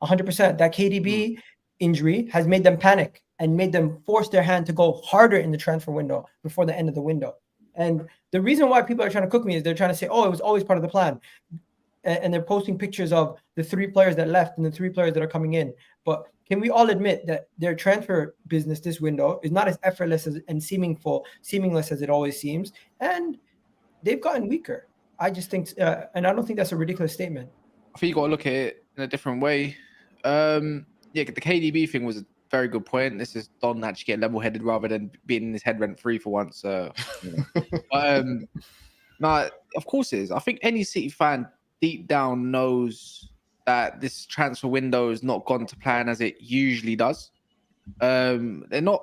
100%. That KDB injury has made them panic and made them force their hand to go harder in the transfer window before the end of the window. And the reason why people are trying to cook me is they're trying to say, oh, it was always part of the plan. And they're posting pictures of the 3 players that left and the 3 players that are coming in. But can we all admit that their transfer business this window is not as effortless and seamless as it always seems? And they've gotten weaker. I just think, and I don't think that's a ridiculous statement. I think you got to look at it in a different way. Yeah, the KDB thing was a very good point. This is Don actually getting level-headed rather than being in his head rent-free for once. You know. No, of course it is. I think any City fan deep down knows that this transfer window has not gone to plan as it usually does. They're not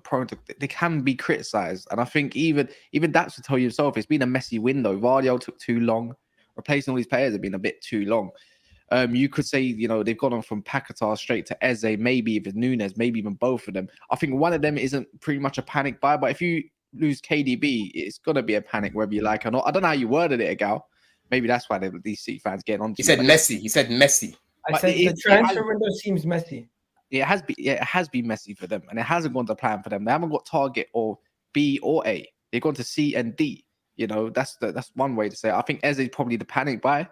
prone to. They can be criticised, and I think even that's to tell you yourself, it's been a messy window. Vardy took too long. Replacing all these players have been a bit too long. You could say, they've gone on from Paquetá straight to Eze, maybe even Nunes, maybe even both of them. I think one of them isn't pretty much a panic buy, but if you lose KDB, it's gonna be a panic whether you like it or not. I don't know how you worded it, Egal. Maybe that's why these City fans getting on. He said messy. I said the transfer window seems messy. It has been messy for them, and it hasn't gone to plan for them. They haven't got target or B or A. They've gone to C and D. That's one way to say it. I think Eze is probably the panic buy,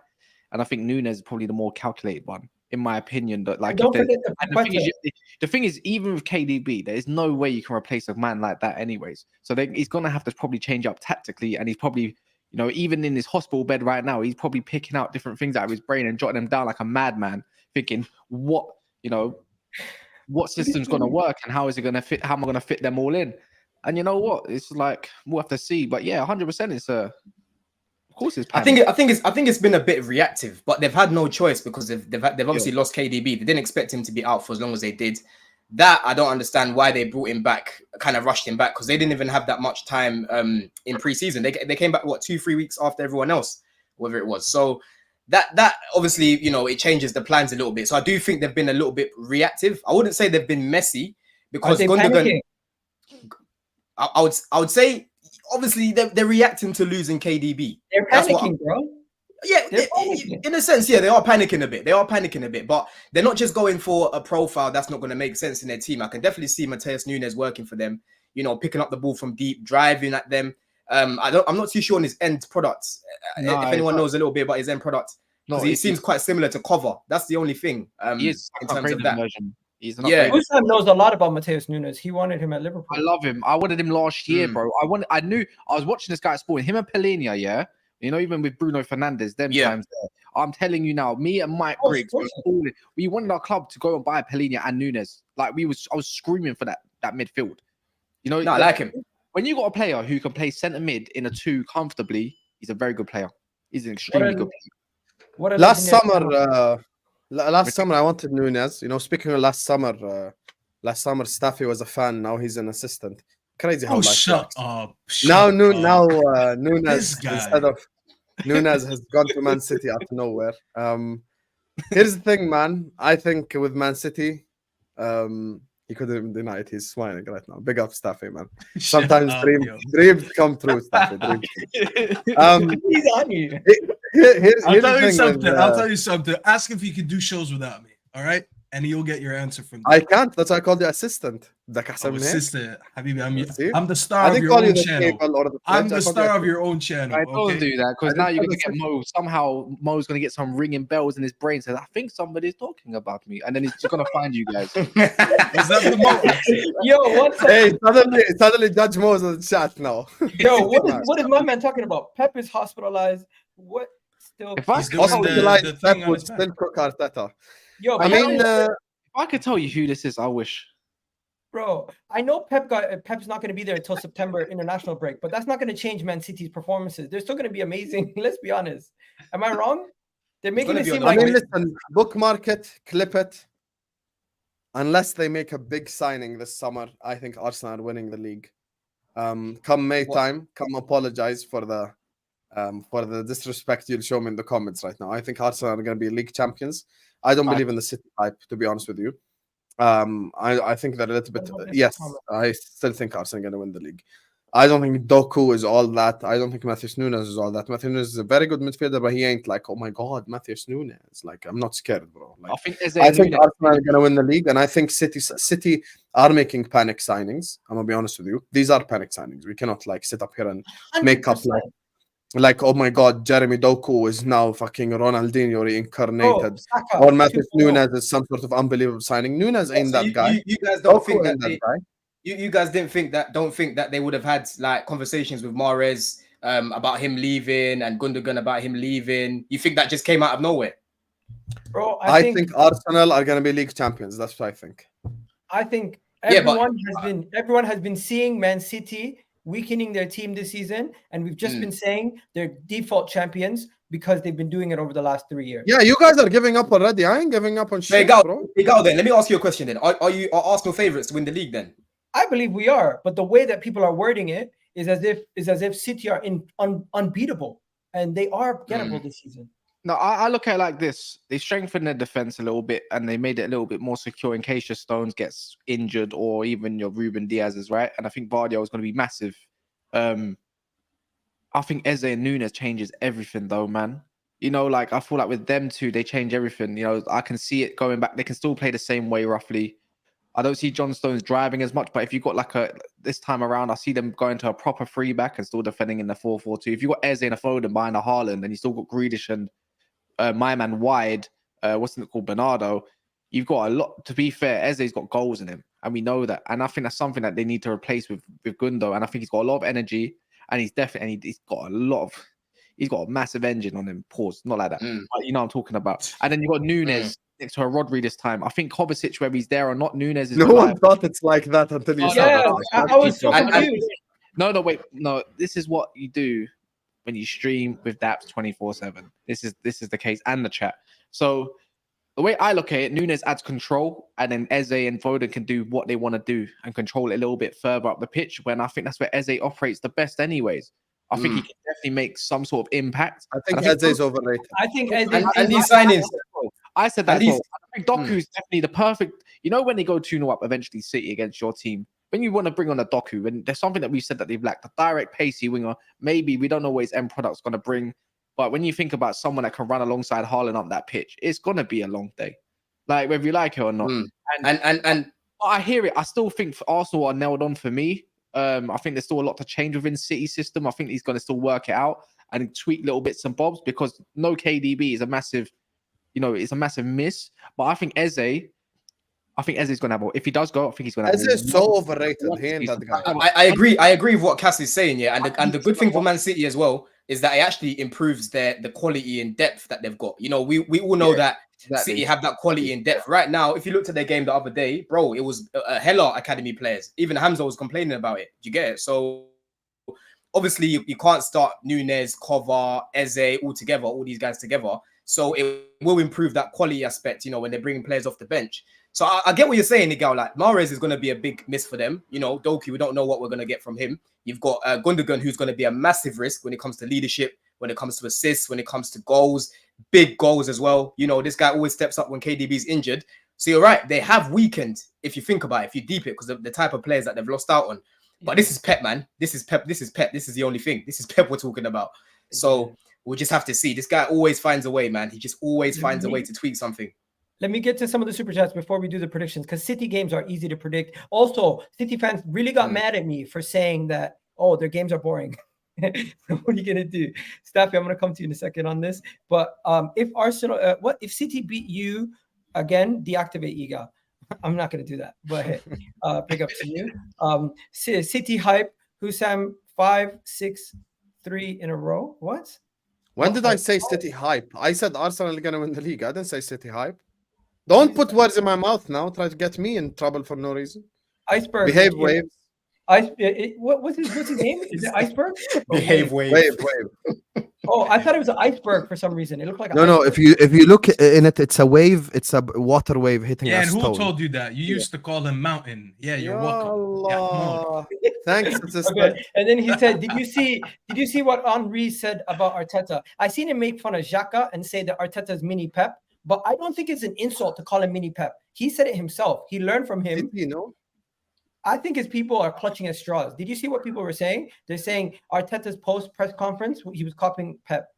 and I think Nunes is probably the more calculated one, in my opinion. But the thing is, even with KDB, there is no way you can replace a man like that, anyways. So he's gonna have to probably change up tactically, and he's probably, even in his hospital bed right now, he's probably picking out different things out of his brain and jotting them down like a madman, thinking what system's going to work and how is it going to fit? How am I going to fit them all in? And you know what? It's like we'll have to see. But yeah, 100%. Of course, it's panic. I think it's been a bit reactive, but they've had no choice because they've obviously lost KDB. They didn't expect him to be out for as long as they did. That I don't understand why they brought him back, kind of rushed him back, because they didn't even have that much time in preseason. They came back 2-3 weeks after everyone else, whatever it was. So that obviously, it changes the plans a little bit. So I do think they've been a little bit reactive. I wouldn't say they've been messy because Gundogan. I would say obviously they're reacting to losing KDB. They're panicking, bro. Yeah, in a sense, yeah, they are panicking a bit. But they're not just going for a profile that's not going to make sense in their team. I can definitely see Mateus Nunes working for them. Picking up the ball from deep, driving at them. I'm not too sure on his end products. If anyone knows a little bit about his end products, because he seems quite similar to Cover. That's the only thing. He is in terms of that. Version. Usam knows a lot about Mateus Nunes. He wanted him at Liverpool. I love him. I wanted him last year, bro. I was watching this guy at Sporting, him and Pellegrini, yeah. Even with Bruno Fernandes, times there. I'm telling you now, me and Mike Griggs, we wanted our club to go and buy Pellegrini and Nunes. Like I was screaming for that midfield. I like him. When you got a player who can play centre mid in a 2 comfortably, he's a very good player. He's an extremely good player. Last summer I wanted Nunes. Speaking of last summer Staffy was a fan. Now he's an assistant. Crazy how shut up. Nunes instead of Nunes has gone to Man City out of nowhere. Here's the thing, man. I think with Man City, He couldn't even deny it. He's smiling right now. Big up, Staffy, man. Shut Sometimes up, dreams come true, Staffy. He's on you. Here's I'll the tell you thing something. with, I'll tell you something. Ask if you can do shows without me. All right, and you'll get your answer from. I can't. That's why I called you assistant. Assistant, Habibi, See? I'm the star I of didn't your call you own the channel. cable or the I'm pledge. the I called you star of your own channel. I don't Okay? do that because I now didn't you're put gonna the get Mo. Somehow Mo's gonna get some ringing bells in his brain. Says, "I think somebody's talking about me," and then he's just gonna find you guys. Was that the Mo accent? Yo, what's up? Hey, suddenly Judge Mo's on the chat now. Yo, what is my man talking about? Pep is hospitalized. What still? If I He's could doing tell you- the Pep thing on would his back. still cook Arteta. Yo, I Pep mean, is- if I could tell you who this is, I wish. bro, I know Pep's not going to be there until September international break, but that's not going to change Man City's performances. They're still going to be amazing. Let's be honest. Am I wrong? They're making gonna it be seem on I like mean, listen, bookmark it, clip it. Unless they make a big signing this summer, I think Arsenal are winning the league. Come May What? time, come apologize for the disrespect you'll show me in the comments right now. I think Arsenal are going to be league champions. I don't believe in the City hype, to be honest with you. I think they're a little bit. Yes, I still think Arsenal are going to win the league. I don't think Doku is all that. I don't think Matheus Nunes is all that. Matheus Nunes is a very good midfielder, but he ain't like, oh my god, Matheus Nunes. Like, I'm not scared, bro. Like, I think I think Arsenal are going to win the league, and I think City are making panic signings. I'm gonna be honest with you; these are panic signings. We cannot like sit up here and make up 100%. like oh my god, Jeremy Doku is now fucking Ronaldinho reincarnated, Saka, or Matheus 2.0. Nunes is some sort of unbelievable signing. Nunes ain't So that guy. You guys don't Doku think ain't that that guy. you guys don't think that they would have had like conversations with Mahrez about him leaving and Gundogan about him leaving? You think that just came out of nowhere? Bro, I think Arsenal are going to be league champions. That's what I think. I think Yeah, but- everyone has been seeing Man City weakening their team this season, and we've just been saying they're default champions because they've been doing it over the last 3 years. Yeah, you guys are giving up already. I ain't giving up on shit, bro. Egal, then let me ask you a question. Then are Arsenal favourites to win the league? Then I believe we are, but the way that people are wording it is as if City are unbeatable, and they are gettable this season. No, I look at it like this. They strengthened their defense a little bit and they made it a little bit more secure in case your Stones gets injured or even your Ruben Diaz's, right? And I think Vardy is going to be massive. I think Eze and Nunes changes everything though, man. You know, like I feel like with them two, they change everything. You know, I can see it going back. They can still play the same way roughly. I don't see John Stones driving as much, but if you got like this time around, I see them going to a proper free back and still defending in the 4-4-2. If you got Eze and a Foden behind a Haaland, and you still got Grealish and my man wide, what's it called, Bernardo, you've got a lot. To be fair, Eze's got goals in him, and we know that. And I think that's something that they need to replace with Gundo. And I think he's got a lot of energy, and he's got a massive engine on him. Pause, not like that, but you know what I'm talking about. And then you got Nunes next to a Rodri this time. I think Kovacic, whether he's there or not, Nunes is. No one thought it's like that until you said that. I was so confused. No, wait, no. This is what you do when you stream with Daps 24/7. This is the case, and the chat. So the way I look at it, Nunes adds control, and then Eze and Foden can do what they want to do and control it a little bit further up the pitch. When I think that's where Eze operates the best, anyways. I think he can definitely make some sort of impact. I think Eze is overrated. I think Eze and these signings. I said that. And I think Doku's definitely the perfect. You know, when they go 2-0 up, eventually City against your team. When you want to bring on a Doku, and there's something that we've said that they've lacked, a direct pacey winger. Maybe we don't know what his end product's going to bring, but when you think about someone that can run alongside Haaland up that pitch, it's going to be a long day, like whether you like it or not. And I hear it. I still think Arsenal are nailed on for me. I think there's still a lot to change within City's system. I think he's going to still work it out and tweak little bits and bobs because no KDB is a massive, it's a massive miss. But I think Eze's going to have. If he does go, I think he's going to have. Eze is so overrated. He ain't that guy. I agree. I agree with what Cass is saying. Yeah, and the good thing for Man City as well is that it actually improves the quality and depth that they've got. You know, we all know that City have that quality and depth right now. If you looked at their game the other day, bro, it was a hella academy players. Even Hamza was complaining about it. Do you get it? So obviously you can't start Nunes, Kovar, Eze all these guys together. So it will improve that quality aspect. You know, when they're bringing players off the bench. So I get what you're saying, Egal. Like Mahrez is going to be a big miss for them. You know, Doku, we don't know what we're going to get from him. You've got Gundogan, who's going to be a massive risk when it comes to leadership, when it comes to assists, when it comes to goals, big goals as well. You know, this guy always steps up when KDB's injured. So you're right. They have weakened, if you think about it, if you deep it, because of the type of players that they've lost out on. But this is Pep, man. This is Pep. This is Pep. This is the only thing. This is Pep we're talking about. So we'll just have to see. This guy always finds a way, man. He just always finds a way to tweak something. Let me get to some of the super chats before we do the predictions, because City games are easy to predict. Also, City fans really got mad at me for saying that, oh, their games are boring. What are you gonna do, Staffy? I'm gonna come to you in a second on this. But if Arsenal, if City beat you again, deactivate Egal. I'm not gonna do that. But hey, pick up to you. City hype. Hussam 5-6-3 in a row. What? When did I say City hype? I said Arsenal are gonna win the league. I didn't say City hype. Don't put words in my mouth now. Try to get me in trouble for no reason. Iceberg. Behave wave. What's his name? Is it Iceberg? Behave wave. Wave. Oh, I thought it was an iceberg for some reason. It looked like No. If you look in it, it's a wave. It's a water wave hitting Yeah, a and who stone. told you that? You used to call him mountain. Yeah, you're welcome. Allah. Thanks. Okay. And then he said, "Did you see what Henri said about Arteta? I seen him make fun of Xhaka and say that Arteta's mini Pep, but I don't think it's an insult to call him mini Pep. He said it himself. He learned from him. You know. I think his people are clutching at straws. Did you see what people were saying? They're saying Arteta's post press conference, he was copying Pep.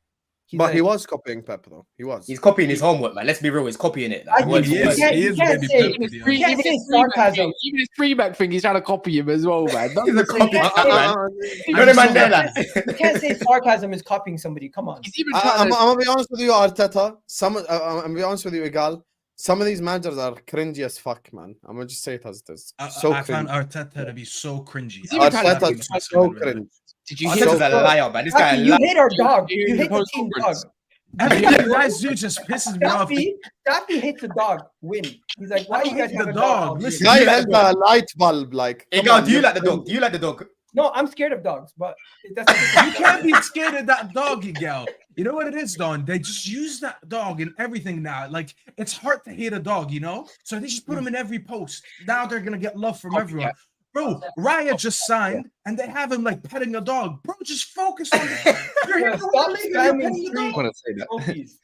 But he was copying Pep, though. He was. He's copying his homework, man. Let's be real. He's copying it. I think He can't say sarcasm. Even his free back thing, he's trying to copy him as well, man. He's a copy. You can't say sarcasm is copying somebody. Come on. I'm gonna be honest with you, Arteta. I'm gonna be honest with you, Egal. Some of these managers are cringy as fuck, man. I'm gonna just say it as it is. I found Arteta to be so cringy. Arteta is so cringe. Did you hear a liar, man? This guy. You hate our dog. You hate the team dog. Everything you guys do just pisses me off. Daffy hates the dog. Win. He's like, why you guys the have a dog? Listen, Guy held a light bulb, like. Egal, do you like the dog? Do you like the dog? No, I'm scared of dogs, but You can't be scared of that dog, Egal. You know what it is, Don? They just use that dog in everything now. Like, it's hard to hate a dog, you know? So they just put him in every post. Now they're going to get love from everyone. Bro, Raya just signed, and they have him, like, petting a dog. Bro, just focus on it. You're here Stop petting spamming the dog. I want to say that. trophies.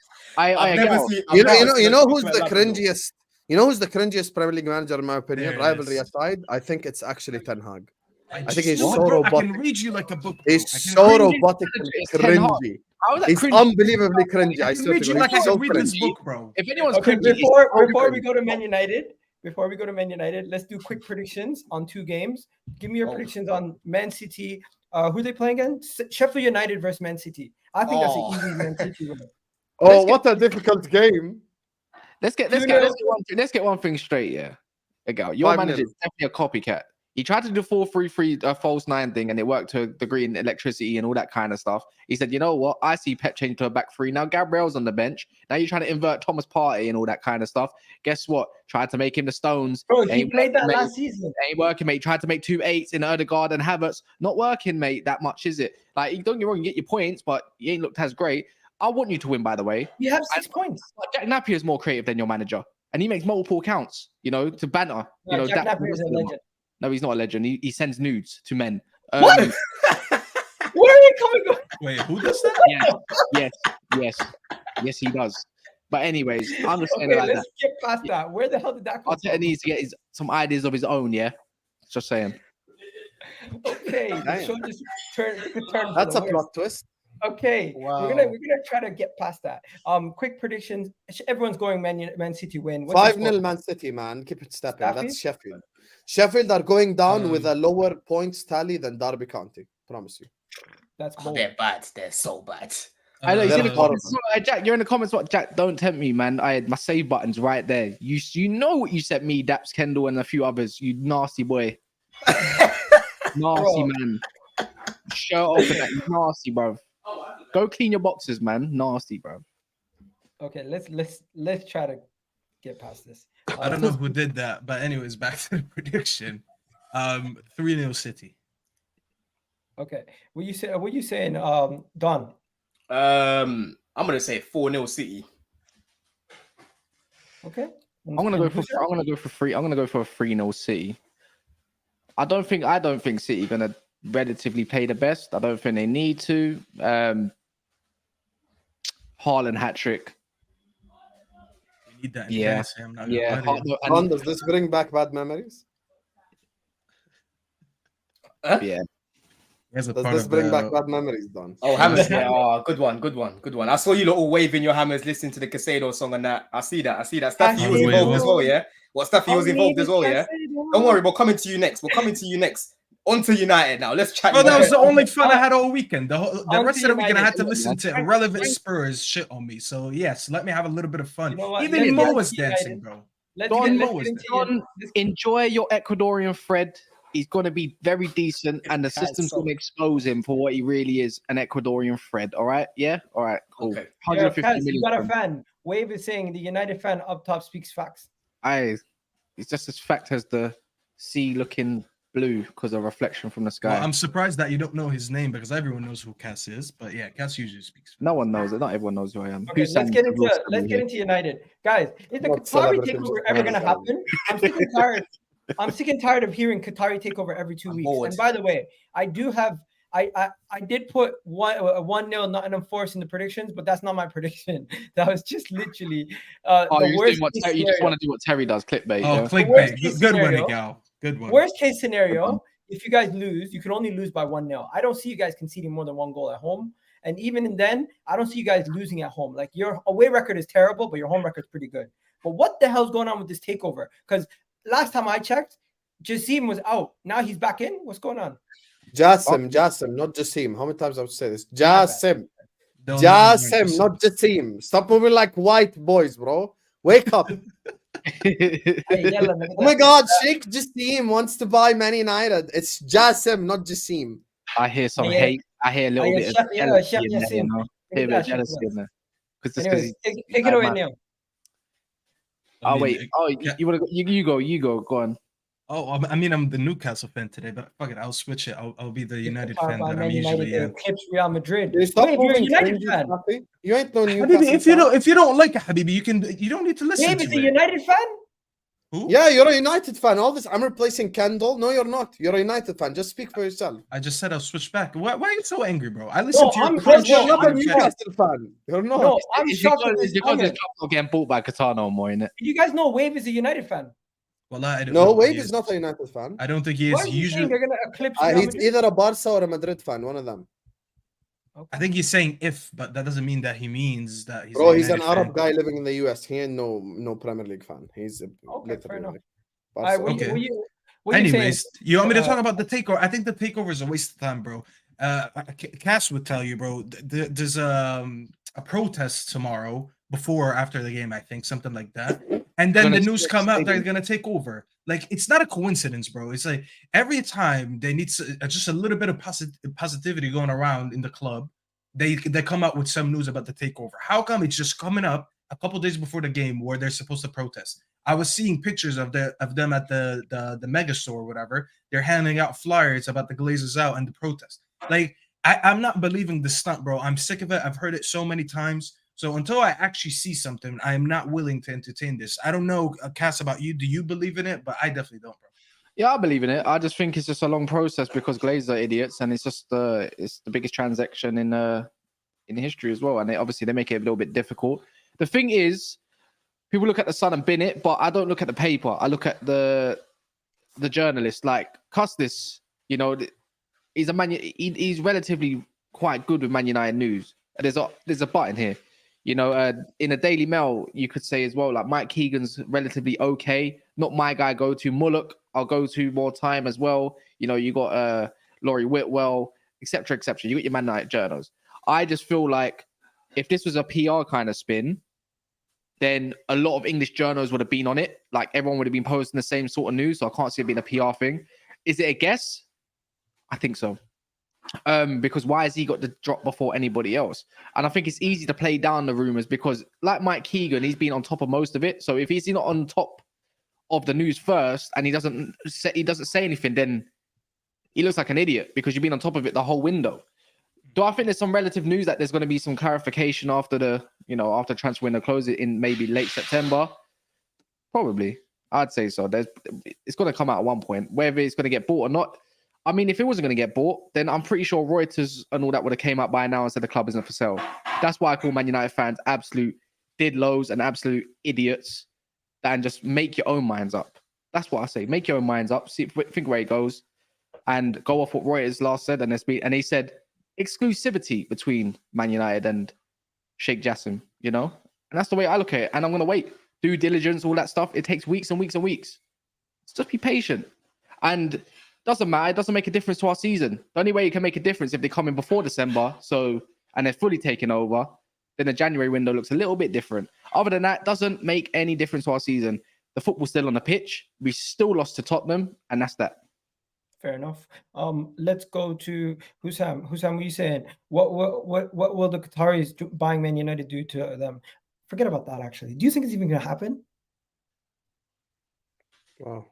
You know who's the cringiest? You know who's the cringiest Premier League manager, in my opinion? There it Rivalry is. aside, I think it's actually Ten Hag. I think he's know so it, bro. I robotic. can read you like a book. Bro. He's I can so read you- robotic and It's Ten Hag. cringy. How is that He's cringy? unbelievably cringy. I I can swear read to you God, like he's I so can read this cringy. book, bro. If anyone's Okay, cringy, before we go to Man United, let's do quick predictions on two games. Give me your predictions on Man City. Who are they playing again? Sheffield United versus Man City. I think that's an easy Man City win. Oh, what a difficult game. let's get one thing straight, yeah. Egal, your 5-0. manager is definitely a copycat. He tried to do 4-3-3 false 9 thing, and it worked to a degree in electricity and all that kind of stuff. He said, you know what? I see Pep change to a back 3. Now Gabriel's on the bench. Now you're trying to invert Thomas Partey and all that kind of stuff. Guess what? Tried to make him the Stones. Bro, he Ain't played that working, last season. Ain't working, mate. Tried to make 2 8s in Odegaard and Havertz. Not working, mate, that much, is it? Like, don't get me wrong, you get your points, but you ain't looked as great. I want you to win, by the way. You have 6 points. Jack Napier is more creative than your manager. And he makes multiple accounts, you know, to banter. You know, Jack Napier is a legend. No, he's not a legend. He sends nudes to men. What? Where are you coming from? Wait, who does that? Yes, he does. But anyways, I understand Okay, it like let's that. get past that. Where the hell did that come Arteta from? needs to get some ideas of his own, yeah? Just saying. Okay, the Damn. show just turned for That's the a worse. plot twist. Okay, Wow. we're gonna try to get past that. Quick predictions. Everyone's going Man City win. What's the 5-0 score? Man City, man. Keep it stepping. Staffy? That's Sheffield. Sheffield are going down with a lower points tally than Derby County. Promise you. That's Oh, bold. they're bad. They're so bad. I know, he's in the They're comments. Jack, you're in the comments. What, Jack? Don't tempt me, man. I had my save buttons right there. You know what you sent me, Daps, Kendall, and a few others. You nasty boy. Nasty man. Shirt off and that. You nasty, bro. Go clean your boxes, man. Nasty, bro. Okay, let's try to get past this. I don't know who did that, but anyways, back to the prediction. 3-0 City. Okay, what you saying, Don? I'm gonna say 4-0 City. Okay, I'm gonna go for a 3-0 City. I don't think City gonna relatively play the best. I don't think they need to. Haaland hat trick. You need that in Yeah. fantasy. I'm not gonna lie to you. Ron, does this bring back bad memories? Yeah. He has a Does part this of bring the- back bad memories, Don? Oh, hammers. Yeah, oh, good one. I saw you lot all waving your hammers, listening to the Casado song and that. I see that. Staffy was Wait, involved what? as well, yeah? Staffy was involved as well, yeah? Don't worry, we're coming to you next. On to United now. Let's chat. Bro, that was the United. only fun I had all weekend. The On rest to of the weekend, I had to United. listen to irrelevant Spurs shit on me. So yes, let me have a little bit of fun. You know what? Even Let's Mo get was to United. dancing, bro. Let's Don, get into Don, enjoy your Ecuadorian Fred. He's going to be very decent, and the That's system's so- going to expose him for what he really is, an Ecuadorian Fred. All right? Yeah? All right, cool. Okay. 150 Kaz, you million. got a from- fan. Wave is saying the United fan up top speaks facts. It's just as fact as the sea looking blue because of reflection from the sky. Well, I'm surprised that you don't know his name because everyone knows who Cass is. But yeah, Cass usually speaks. No one knows it. Not everyone knows who I am. Okay, Who's let's saying get the real into story here? United, guys. Is the What Qatari celebrity takeover just ever ran gonna down? happen? I'm sick and tired. I'm sick and tired of hearing Qatari takeover every 2 I'm weeks. bored. And by the way, I do have. I did put 1-0 Nottingham Forest in the predictions, but that's not my prediction. That was just literally Oh, the you're worst doing what case Terry, you just scenario. want to do what Terry does, clickbait. Oh, yeah? worst clickbait. case Good one, scenario- Egal. Good one. Worst case scenario, if you guys lose, you can only lose by 1-0. I don't see you guys conceding more than 1 goal at home. And even then, I don't see you guys losing at home. Like your away record is terrible, but your home record is pretty good. But what the hell's going on with this takeover? Because last time I checked, Jassim was out. Now he's back in. What's going on? Jassim, not Jassim. How many times I have to say this? Jassim, They'll never learn to Jassim, sing. not Jassim. Stop moving like white boys, bro. Wake up. Oh my God, Sheikh Jassim wants to buy Man United. It's Jassim, not Jassim. I hear some Yeah. hate. I hear a little bit of jealousy Chef in there, you Yassin. know? Hear a bit of jealousy in there. Because Anyways, take it bad away man. now. I Oh mean, wait. Oh, you want to? You go. Go on. Oh, I mean, I'm the Newcastle fan today, but fuck it, I'll switch it. I'll be the United Talk fan about that Man I'm usually United in. clips Real Madrid. Can you stop Wait, you're a moving United fringes, fan. Snappy? You ain't no Newcastle Habibi, fan. if you don't like it, Habibi, you don't need to listen Dave to is it. a United fan? Who? Yeah, you're a United fan. All this, I'm replacing Kendall. No, you're not. You're a United fan. Just speak for yourself. I just said I'll switch back. Why are you so angry, bro? I listen No, to your I'm Because shocked. you're not a I'm Newcastle fan. You're not. No, I'm It's shocked because, with it's this because comment. his club's not getting bought by Qatar no more, innit? You guys know Wave is a United fan. Well, I don't No, know Wade he is not a United fan. I don't think he Why is. are He you saying usually, they're gonna eclipse Real He's Madrid? either a Barca or a Madrid fan. One of them. I think he's saying if, but that doesn't mean that he means that he's. Bro, a he's an United Arab fan. guy living in the US. He ain't no Premier League fan. He's Okay, literally fair enough. like All right, Barca. Okay. what you saying? Anyways, you want me to talk about the takeover? I think the takeover is a waste of time, bro. Cass would tell you, bro. There's a protest tomorrow, before or after the game, I think, something like that. And then the news come out they're gonna take over. Like, it's not a coincidence, bro. It's like every time they need just a little bit of positivity going around in the club, they come out with some news about the takeover. How come it's just coming up a couple days before the game where they're supposed to protest? I was seeing pictures of them at the mega store or whatever. They're handing out flyers about the Glazers out and the protest. Like, I'm not believing this stunt, bro. I'm sick of it. I've heard it so many times. So until I actually see something, I am not willing to entertain this. I don't know, Cass, about you. Do you believe in it? But I definitely don't, bro. Yeah, I believe in it. I just think it's just a long process because Glazers are idiots, and it's just it's the biggest transaction in history as well. And they make it a little bit difficult. The thing is, people look at the Sun and bin it, but I don't look at the paper. I look at the journalist. Like Custis, you know, he's he's relatively quite good with Man United news. There's a button here. You know, in a Daily Mail, you could say as well, like Mike Keegan's relatively okay. Not my guy go to. Mullock, I'll go to more time as well. You know, you got Laurie Whitwell, etc., etc. You got your Man United journals. I just feel like if this was a PR kind of spin, then a lot of English journals would have been on it. Like everyone would have been posting the same sort of news. So I can't see it being a PR thing. Is it a guess? I think so. Because why has he got the drop before anybody else? And I think it's easy to play down the rumors because, like Mike Keegan, he's been on top of most of it. So if he's not on top of the news first and he doesn't say anything, then he looks like an idiot because you've been on top of it the whole window. Do I think there's some relative news that there's going to be some clarification after after transfer window closes in maybe late September? Probably, I'd say so. It's going to come out at one point, whether it's going to get bought or not. I mean, if it wasn't going to get bought, then I'm pretty sure Reuters and all that would have came out by now and said the club isn't for sale. That's why I call Man United fans absolute did lows and absolute idiots than just make your own minds up. That's what I say. Make your own minds up. See, think where it goes, and go off what Reuters last said. And he said exclusivity between Man United and Sheikh Jassim. You know, and that's the way I look at it. And I'm gonna wait. Due diligence, all that stuff. It takes weeks and weeks and weeks. Just be patient. And doesn't matter. It doesn't make a difference to our season. The only way it can make a difference if they come in before December, and they're fully taken over, then the January window looks a little bit different. Other than that, doesn't make any difference to our season. The football's still on the pitch. We still lost to Tottenham, and that's that. Fair enough. Let's go to Hussam. Hussam, what are you saying? What will the Qataris buying Man United do to them? Forget about that, actually. Do you think it's even going to happen? Wow.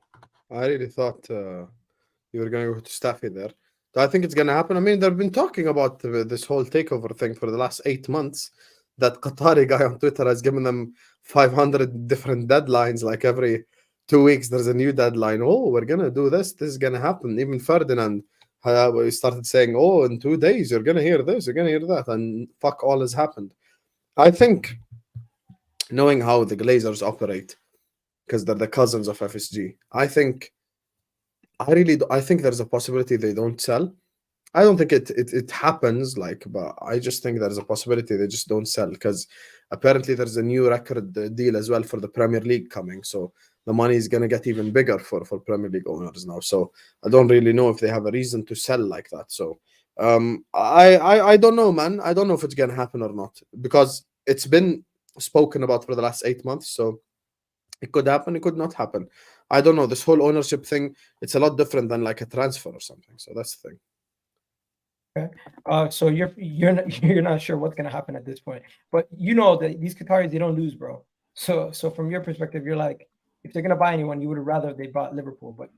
I really thought you were going to go to Staffy there. Do I think it's going to happen? I mean, they've been talking about this whole takeover thing for the last 8 months. That Qatari guy on Twitter has given them 500 different deadlines. Like every 2 weeks, there's a new deadline. Oh, we're going to do this. This is going to happen. Even Ferdinand started saying, oh, in 2 days, you're going to hear this, you're going to hear that. And fuck all has happened. I think, knowing how the Glazers operate, because they're the cousins of FSG, I think there's a possibility they don't sell. I don't think it happens, but I just think there's a possibility they just don't sell, because apparently there's a new record deal as well for the Premier League coming. So the money is going to get even bigger for Premier League owners now. So I don't really know if they have a reason to sell like that. So I don't know, man. I don't know if it's going to happen or not, because it's been spoken about for the last 8 months. So it could happen, it could not happen. I don't know. This whole ownership thing, it's a lot different than like a transfer or something. So that's the thing. Okay. So you're not sure what's gonna happen at this point, but you know that these Qataris, they don't lose, bro. So from your perspective, you're like, if they're gonna buy anyone, you would have rather they bought Liverpool. But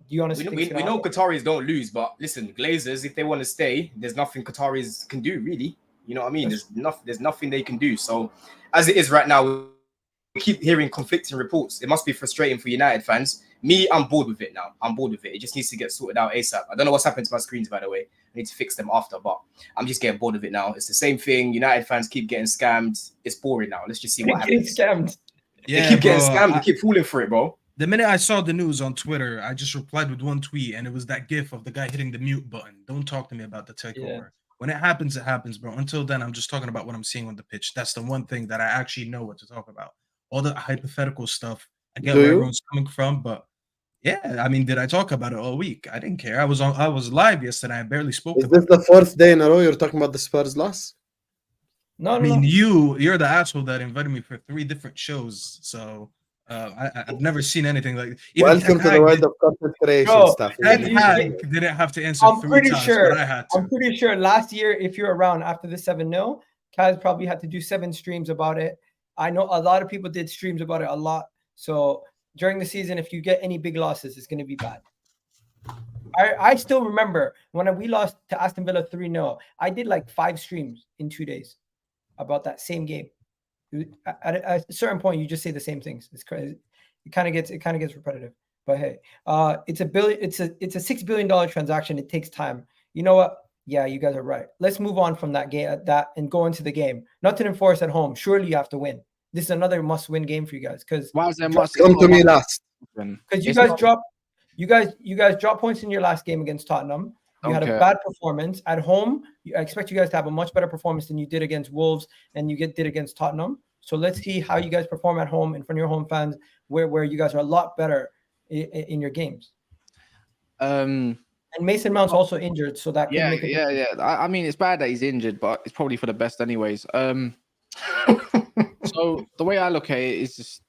do you honestly we know Qataris don't lose, but listen, Glazers, if they want to stay, there's nothing Qataris can do, really. You know what I mean? There's nothing they can do. So as it is right now, we keep hearing conflicting reports. It must be frustrating for United fans. Me, I'm bored with it now. I'm bored with it. It just needs to get sorted out ASAP. I don't know what's happened to my screens, by the way. I need to fix them after, but I'm just getting bored of it now. It's the same thing. United fans keep getting scammed. It's boring now. Let's just see what happens. Scammed. Yeah, they keep getting scammed. They keep falling for it, bro. The minute I saw the news on Twitter, I just replied with one tweet, and it was that gif of the guy hitting the mute button. Don't talk to me about the takeover. Yeah. When it happens, bro. Until then, I'm just talking about what I'm seeing on the pitch. That's the one thing that I actually know what to talk about. All the hypothetical stuff, I get where everyone's coming from, but yeah, I mean, did I talk about it all week? I didn't care. I was live yesterday. I barely spoke. Is this the 4th day in a row you're talking about the Spurs loss? No, I mean, you're the asshole that invited me for 3 different shows, so I've never seen anything like. Welcome to the world of content creation stuff. Didn't have to answer. I'm pretty sure. I had to. I'm pretty sure last year, if you're around after the 7-0, Kaz probably had to do 7 streams about it. I know a lot of people did streams about it a lot. So during the season, if you get any big losses, it's going to be bad. I still remember when we lost to Aston Villa 3-0, I did like 5 streams in 2 days about that same game. At a certain point, you just say the same things. It's crazy. It kind of gets repetitive. But hey, it's a $6 billion transaction. It takes time. You know what? Yeah, you guys are right. Let's move on from that game and go into the game. Nottingham Forest at home. Surely you have to win. This is another must-win game for you guys. Because why is there must come to me last? Because you guys dropped points in your last game against Tottenham. You had a bad performance at home. I expect you guys to have a much better performance than you did against Wolves and you did against Tottenham. So let's see how you guys perform at home in front of your home fans, where you guys are a lot better in your games. And Mason Mount's also injured, so that could make it I mean, it's bad that he's injured, but it's probably for the best anyways. So the way I look at it is just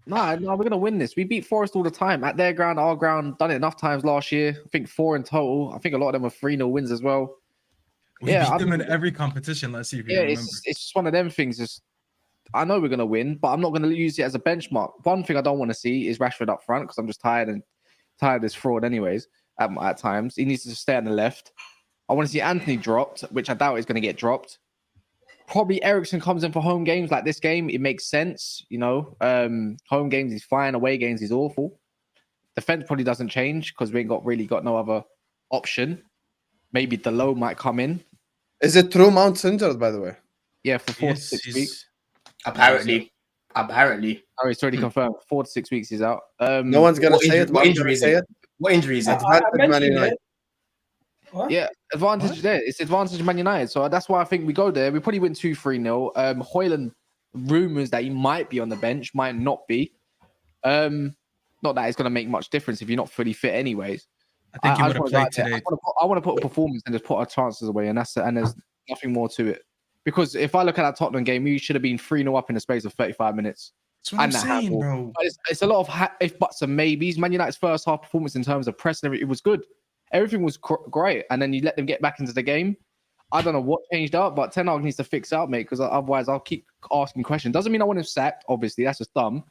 no, we're gonna win this. We beat Forest all the time at their ground, our ground. Done it enough times last year. I think 4 in total. I think a lot of them were 3-0 wins as well. We beat them in every competition last year. It's just one of them things. Just I know we're gonna win, but I'm not gonna use it as a benchmark. One thing I don't want to see is Rashford up front because I'm just tired of this fraud anyways. At times, he needs to stay on the left. I want to see Anthony dropped, which I doubt is going to get dropped. Probably Eriksen comes in for home games like this game. It makes sense, you know. Home games he's fine, away games he's awful. Defense probably doesn't change because we ain't really got no other option. Maybe Delo might come in. Is it true Mount's injured, by the way? Yeah, for 4 to 6 weeks. Apparently. Oh, it's already confirmed. 4 to 6 weeks he's out. No one's gonna say it. What injury is it? What injury is it? Advantage Man United. What? Yeah, advantage there. It's advantage Man United. So that's why I think we go there. We probably win 2-3-0. Højlund, rumors that he might be on the bench, might not be. Not that it's going to make much difference if you're not fully fit, anyways. I think he would have played today. I want to put a performance and just put our chances away, and that's it. And there's nothing more to it. Because if I look at that Tottenham game, we should have been 3-0 up in the space of 35 minutes. That's what I'm saying, bro. But it's a lot of if buts and maybes. Man United's first half performance in terms of pressing, it was good. Everything was great, and then you let them get back into the game. I don't know what changed up, but Ten Hag needs to fix out, mate, because otherwise I'll keep asking questions. Doesn't mean I want him sacked, obviously. That's just dumb.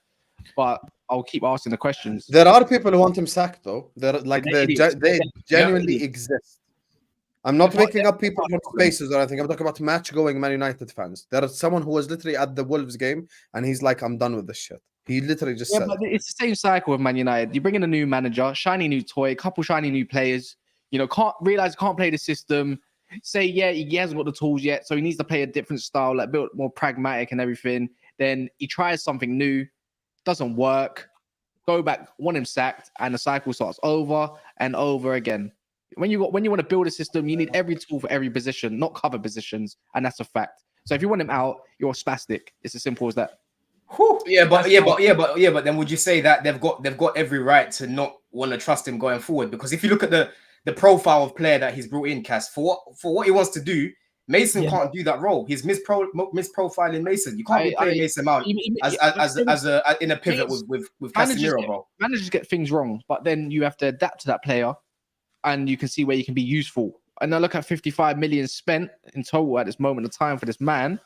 But I'll keep asking the questions. There are people who want him sacked, though. They genuinely exist. I'm not making up people from spaces or anything. I'm talking about match-going Man United fans. There is someone who was literally at the Wolves game, and he's like, I'm done with this shit. He literally just said but it's the same cycle with Man United. You bring in a new manager, shiny new toy, a couple shiny new players. You know, can't play the system. Say, yeah, he hasn't got the tools yet, so he needs to play a different style, like built more pragmatic and everything. Then he tries something new, doesn't work. Go back, want him sacked, and the cycle starts over and over again. When you want to build a system, you need every tool for every position, not cover positions, and that's a fact. So if you want him out, you're a spastic. It's as simple as that. But then would you say that they've got every right to not want to trust him going forward? Because if you look at the profile of player that he's brought in, Cass, for what he wants to do, Mason can't do that role. He's misprofiling Mason. You can't be playing Mason Mount as in a pivot with Casemiro, bro. Managers get things wrong, but then you have to adapt to that player, and you can see where you can be useful. And I look at 55 million spent in total at this moment of time for this man.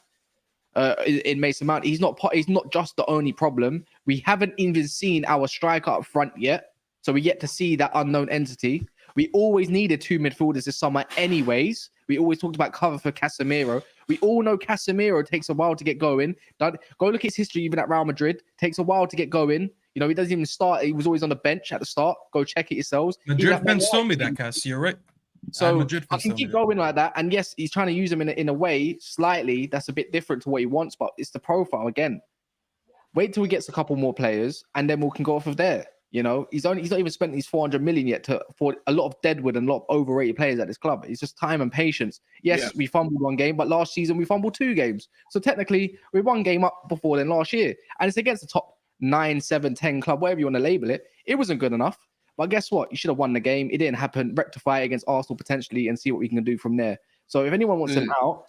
In Mason Mount, he's not just the only problem. We haven't even seen our striker up front yet, so we yet to see that unknown entity. We always needed 2 midfielders this summer, anyways. We always talked about cover for Casemiro. We all know Casemiro takes a while to get going. Go look at his history, even at Real Madrid. Takes a while to get going. You know, he doesn't even start. He was always on the bench at the start. Go check it yourselves. Madrid fans told me that, Cass. You're right. So I can keep going like that. And yes, he's trying to use him in a way slightly that's a bit different to what he wants, but it's the profile again. Wait till he gets a couple more players, and then we can go off of there. You know, he's not even spent these 400 million yet for a lot of deadwood and a lot of overrated players at this club. It's just time and patience. Yes, we fumbled 1 game, but last season we fumbled 2 games. So technically we're 1 game up before than last year, and it's against the top 9, 7, 10 club, whatever you want to label it. It wasn't good enough. But guess what? You should have won the game. It didn't happen. Rectify it against Arsenal potentially and see what we can do from there. So if anyone wants him out,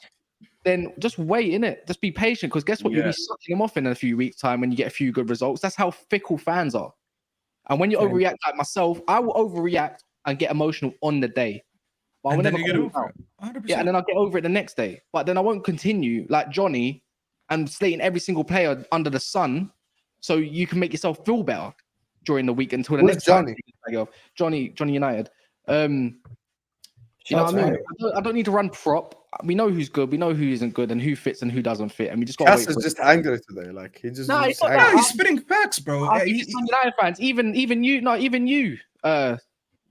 then just wait, innit? Just be patient, because guess what? You'll be sucking him off in a few weeks' time when you get a few good results. That's how fickle fans are. And when you overreact like myself, I will overreact and get emotional on the day. But and then you get over it. 100%. Yeah, and then I'll get over it the next day. But then I won't continue like Johnny and slating every single player under the sun so you can make yourself feel better during the week until the next Johnny? Johnny United. You know what I mean? I don't need to run prop. We know who's good. We know who isn't good and who fits and who doesn't fit. And we just got to wait. Cass is just angry today. Like he just. No, he's spitting facts, bro. I think some United fans, even you,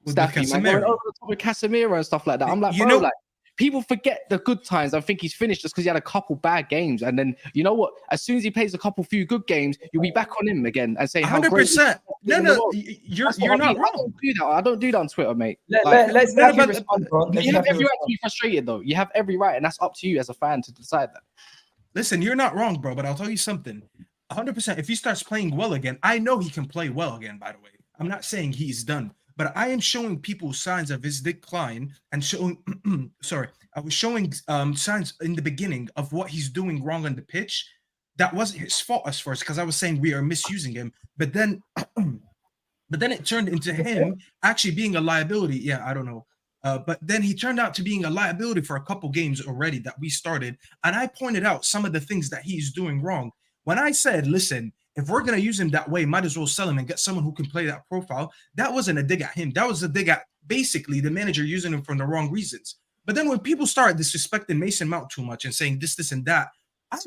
Staffy, man, going over the top with Casemiro and stuff like that. I'm like, bro, like, people forget the good times. I think he's finished just because he had a couple bad games. And then, you know what? As soon as he plays a few good games, you'll be back on him again and say, 100%. No, you're not wrong. I don't do that on Twitter, mate. Let's respond, bro. You have every right to be frustrated, though. You have every right, and that's up to you as a fan to decide that. Listen, you're not wrong, bro, but I'll tell you something. 100%. If he starts playing well again, I know he can play well again, by the way. I'm not saying he's done. But I am showing people signs of his decline and showing, I was showing signs in the beginning of what he's doing wrong on the pitch. That wasn't his fault at first, because I was saying we are misusing him. But then it turned into him actually being a liability. Yeah, I don't know. But then he turned out to being a liability for a couple games already that we started. And I pointed out some of the things that he's doing wrong. When I said, listen, if we're going to use him that way, might as well sell him and get someone who can play that profile. That wasn't a dig at him. That was a dig at basically the manager using him for the wrong reasons. But then when people start disrespecting Mason Mount too much and saying this, and that, I'm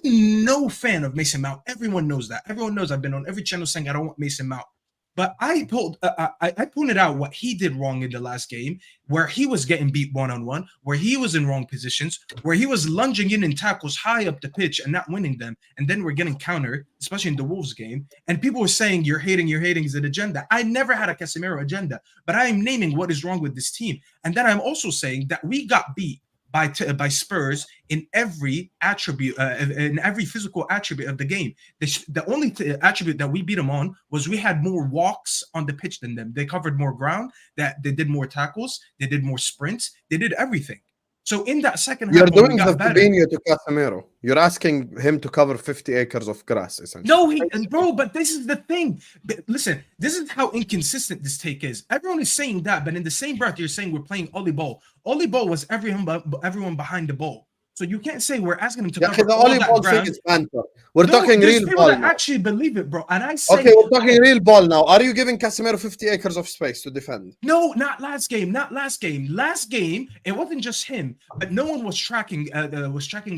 no fan of Mason Mount. Everyone knows that. Everyone knows I've been on every channel saying I don't want Mason Mount. But I pointed out what he did wrong in the last game, where he was getting beat one-on-one, where he was in wrong positions, where he was lunging in tackles high up the pitch and not winning them. And then we're getting countered, especially in the Wolves game. And people were saying, you're hating is an agenda. I never had a Casemiro agenda, but I am naming what is wrong with this team. And then I'm also saying that we got beat by Spurs in every attribute, in every physical attribute of the game. The only attribute that we beat them on was we had more walks on the pitch than them. They covered more ground, that they did more tackles, they did more sprints, they did everything. So in that second half, you're doing the Fabinho to Casemiro. You're asking him to cover 50 acres of grass, essentially. No, bro, but this is the thing. Listen, this is how inconsistent this take is. Everyone is saying that, but in the same breath, you're saying we're playing Oli ball. Oli ball was everyone behind the ball. So you can't say we're asking him to cover the all Oli that ball ground. thing is banter. We're talking real people ball that now. actually believe it, bro. And I say, Okay, we're talking real ball now. Are you giving Casemiro 50 acres of space to defend? No, not last game. Last game, it wasn't just him, but no one was tracking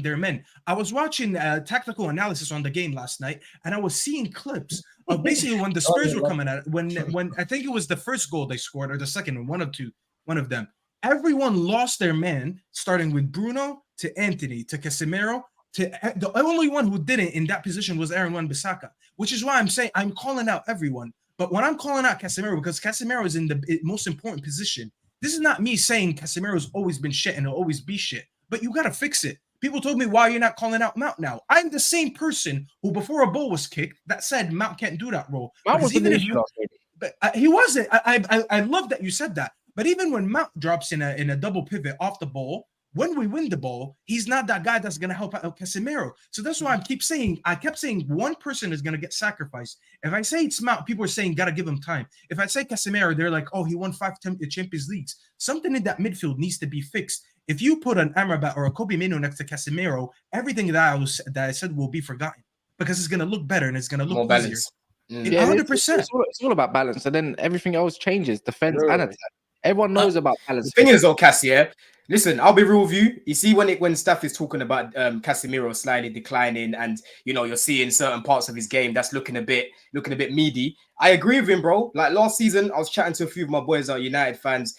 their men. I was watching tactical analysis on the game last night, and I was seeing clips of basically when the Spurs were coming at it, when I think it was the first goal they scored or the second one, one of them. Everyone lost their man, starting with Bruno to Anthony to Casemiro. The only one who didn't in that position was Aaron Wan-Bissaka, which is why I'm saying I'm calling out everyone. But when I'm calling out Casemiro, because Casemiro is in the most important position, this is not me saying Casemiro's always been shit and he'll always be shit. But you got to fix it. People told me, why you're not calling out Mount now? I'm the same person who, before a ball was kicked, that said Mount can't do that role. He wasn't. I love that you said that. But even when Mount drops in a double pivot off the ball, when we win the ball, he's not that guy that's going to help out Casemiro. So that's why I kept saying one person is going to get sacrificed. If I say it's Mount, people are saying got to give him time. If I say Casemiro, they're like, oh, he won 5 Champions Leagues. Something in that midfield needs to be fixed. If you put an Amrabat or a Kobe Mino next to Casemiro, everything that I said will be forgotten because it's going to look better and it's going to look more balance. 100%. It's all about balance, and then everything else changes, defense and attack. Everyone knows about balance. The thing is, though, Cassie, yeah? Listen, I'll be real with you. You see, when Staff is talking about Casemiro slightly declining, and you're seeing certain parts of his game that's looking a bit meaty. I agree with him, bro. Like last season, I was chatting to a few of my boys that are United fans.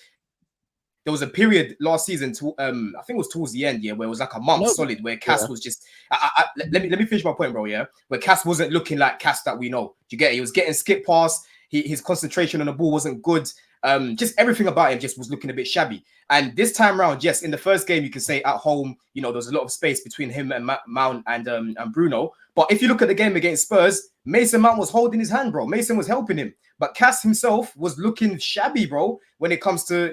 There was a period last season, I think it was towards the end, where it was like a month solid, where Cass was just. Let me finish my point, bro. Yeah, where Cass wasn't looking like Cass that we know. Do you get it? He was getting skip past. His concentration on the ball wasn't good. Just everything about him just was looking a bit shabby. And this time around, yes, in the first game, you can say at home, there was a lot of space between him and Mount and Bruno. But if you look at the game against Spurs, Mason Mount was holding his hand, bro. Mason was helping him. But Cass himself was looking shabby, bro, when it comes to,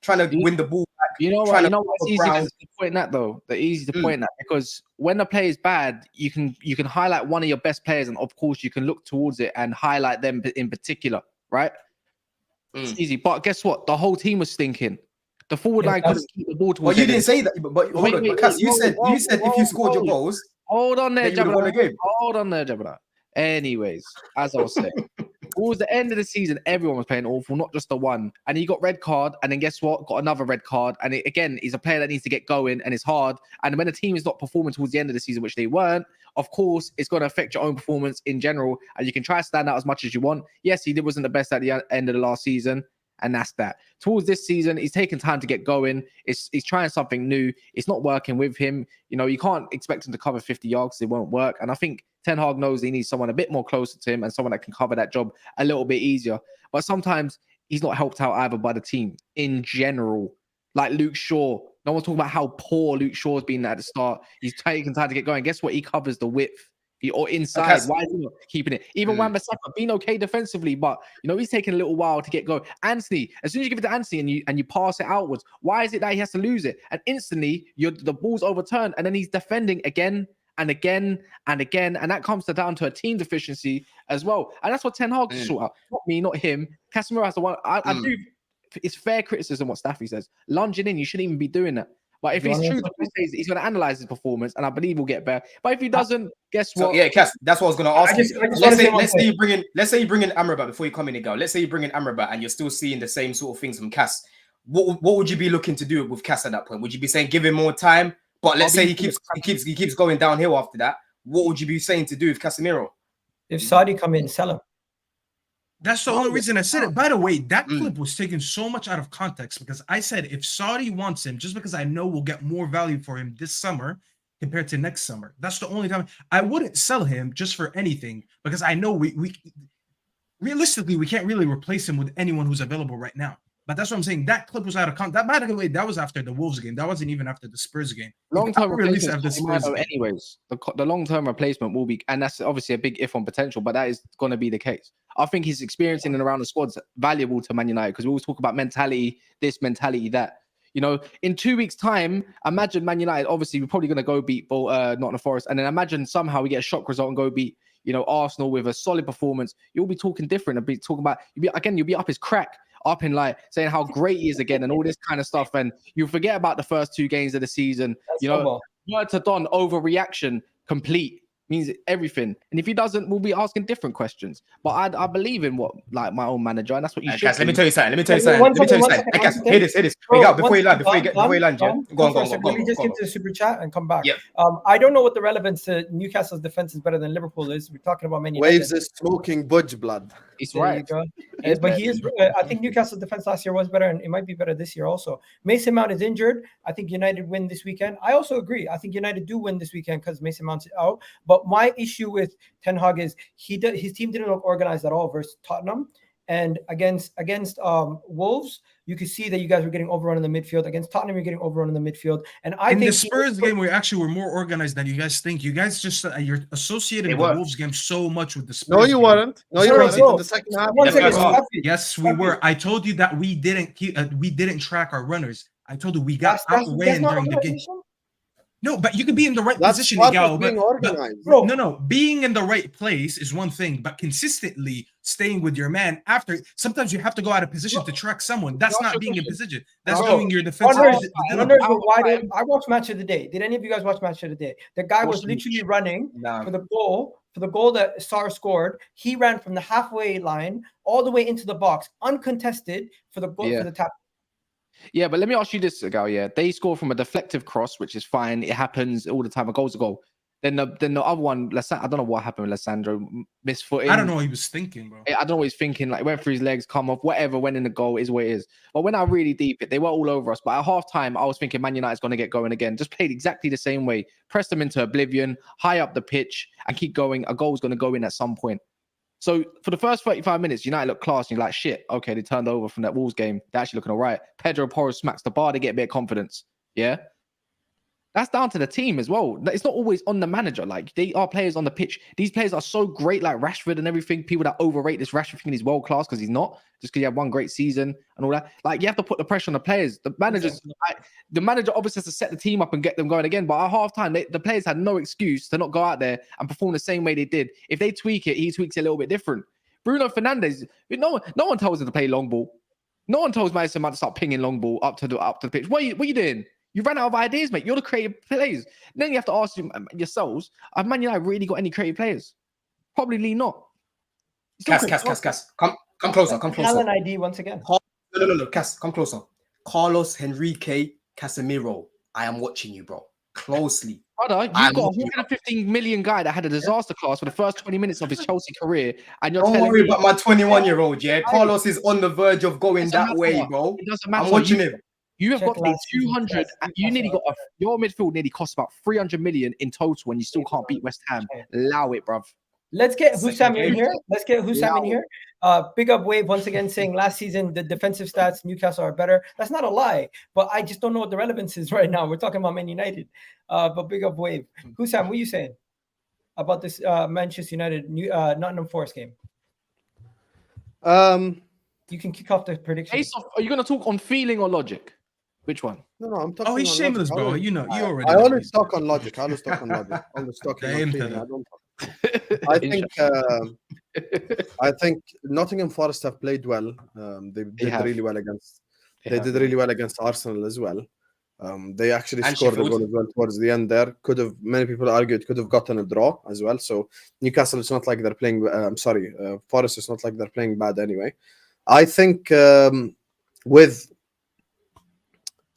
trying to win the ball back. What's easy to point that, though? The easy to point that, because when the play is bad, you can highlight one of your best players, and of course you can look towards it and highlight them in particular, right? It's easy, but guess what? The whole team was stinking. The forward line couldn't keep the ball towards. Well, you didn't say that, but hold on. Cass, you said if you scored your goals, hold on there, Jabba. Anyways, as I was saying, towards the end of the season, everyone was playing awful, not just the one. And he got red card, and then guess what? Got another red card. And again, he's a player that needs to get going, and it's hard. And when a team is not performing towards the end of the season, which they weren't, of course, it's going to affect your own performance in general. And you can try to stand out as much as you want. Yes, he wasn't the best at the end of the last season. And that's that. Towards this season, he's taking time to get going. He's trying something new. It's not working with him. You can't expect him to cover 50 yards. It won't work. And I think Ten Hag knows he needs someone a bit more closer to him and someone that can cover that job a little bit easier. But sometimes he's not helped out either by the team in general. Like Luke Shaw. No one's talking about how poor Luke Shaw's been at the start. He's taking time to get going. Guess what? He covers the width. Or inside. Why is he not keeping it? Even Wan-Bissaka being okay defensively, but he's taking a little while to get going. Anthony, as soon as you give it to Anthony and you pass it outwards, why is it that he has to lose it? And instantly the ball's overturned, and then he's defending again and again and again, and that comes down to a team deficiency as well. And that's what Ten Hag sort out. Not me, not him. Casemiro has the one. I do. It's fair criticism what Staffy says. Lunging in, you shouldn't even be doing that. But if it's true, he's going to analyze his performance, and I believe he'll get better. But if he doesn't, guess what? So, Cass, that's what I was going to ask you. Let's say you bring in Amrabat before you come in, Egal. Let's say you bring in Amrabat, and you're still seeing the same sort of things from Cass. What would you be looking to do with Cass at that point? Would you be saying give him more time? But let's say he keeps going downhill after that. What would you be saying to do with Casemiro? If Saudi come in, sell him. That's the only reason I said it. By the way, that Mm. clip was taken so much out of context because I said if Saudi wants him, just because I know we'll get more value for him this summer compared to next summer. That's the only time I wouldn't sell him just for anything because I know we realistically we can't really replace him with anyone who's available right now. But that's what I'm saying. That clip was out of context. That, by the way, that was after the Wolves game. That wasn't even after the Spurs game. Long-term release replacement after the Spurs game. anyways. The long-term replacement will be, and that's obviously a big if on potential, but that is going to be the case. I think his experience in and around the squad's valuable to Man United because we always talk about mentality, this mentality, that. You know, in 2 weeks' time, imagine Man United. Obviously, we're probably going to go beat Nottingham Forest, and then imagine somehow we get a shock result and go beat, Arsenal with a solid performance. You'll be talking different. I'll be talking about you'll be up his crack, up in like saying how great he is again and all this kind of stuff, and you forget about the first 2 games of the season. Word to Don, overreaction complete. Means everything, and if he doesn't, we'll be asking different questions. But I believe in what my own manager, and that's what you should. Guys, let me tell you something. Hear this. Before you land, Go on. Let me just get to the super chat and come back. Yep. I don't know what the relevance to Newcastle's defense is better than Liverpool is. We're talking about Man United. Waves is smoking budge blood. He's right. But he is. I think Newcastle's defense last year was better, and it might be better this year also. Mason Mount is injured. I think United win this weekend. I also agree. I think United do win this weekend because Mason Mount's out. But my issue with Ten Hag is his team didn't look organized at all versus Tottenham. And against Wolves, you could see that you guys were getting overrun in the midfield. Against Tottenham, you're getting overrun in the midfield. And I think the Spurs game, we actually were more organized than you guys think. You guys just you're associating the Wolves game so much with the Spurs. No, you weren't. No, you weren't. In the second half. Yes, we were. I told you that we didn't track our runners. I told you we got outran during the game. No, but you could be in the right position, Egal. Being in the right place is one thing, but consistently staying with your man after, sometimes you have to go out of position to track someone. That's not being in position. That's doing your defensive. I watched Match of the Day. Did any of you guys watch Match of the Day? The guy was literally running for the goal that Sarr scored. He ran from the halfway line all the way into the box, uncontested for the goal, for the tap. Yeah, but let me ask you this, Egal. Yeah, they score from a deflective cross, which is fine. It happens all the time. A goal's a goal. Then the other one, I don't know what happened with Lissandro. Misfooting. I don't know what he was thinking, bro. I don't know what he's thinking. Like, went through his legs, come off, whatever, went in the goal, is what it is. But when I really deep it, they were all over us. But at halftime, I was thinking Man United's going to get going again. Just played exactly the same way. Pressed them into oblivion, high up the pitch, and keep going. A goal's going to go in at some point. So for the first 35 minutes, United looked class. And you're like, shit, okay, they turned over from that Wolves game. They're actually looking all right. Pedro Porro smacks the bar. They get a bit of confidence. Yeah. That's down to the team as well. It's not always on the manager. Like, they are players on the pitch. These players are so great, like Rashford and everything. People that overrate this Rashford thinking he's world class because he's not, just because he had one great season and all that. Like, you have to put the pressure on the players. The manager obviously has to set the team up and get them going again. But at halftime, the players had no excuse to not go out there and perform the same way they did. If they tweak it, he tweaks it a little bit different. Bruno Fernandes, no one tells him to play long ball. No one tells Mason Mount to start pinging long ball up to the pitch. What are you doing? You ran out of ideas, mate. You're the creative players. Then you have to ask yourselves, have Man United really got any creative players? Probably not. Cass. Come closer. Talent ID once again. No. Cass, come closer. Carlos Henrique Casemiro. I am watching you, bro. Closely. Brother, you've got a 115 million guy that had a disaster class for the first 20 minutes of his Chelsea career. And you're Don't worry about my 21-year-old, yeah? Carlos is on the verge of going that way, bro. It doesn't matter. I'm watching him. You have got a 200. You nearly got your midfield nearly cost about 300 million in total, and you still can't beat West Ham. Allow it, bruv. Let's get Hussam in here. Big up Wave once again saying last season the defensive stats Newcastle are better. That's not a lie, but I just don't know what the relevance is right now. We're talking about Man United. But big up Wave. Hussam, what are you saying about this Manchester United Nottingham Forest game? You can kick off the prediction. Are you going to talk on feeling or logic? Which one? No, I'm talking. Oh, he's shameless, logic. bro. You already. I always talk on logic. I always talk on feeling. I think Nottingham Forest have played well. They did really well against Arsenal as well. They actually scored a goal as well towards the end there. Many people argued could have gotten a draw as well. So Newcastle, it's not like they're playing. Forest is not like they're playing bad anyway. I think with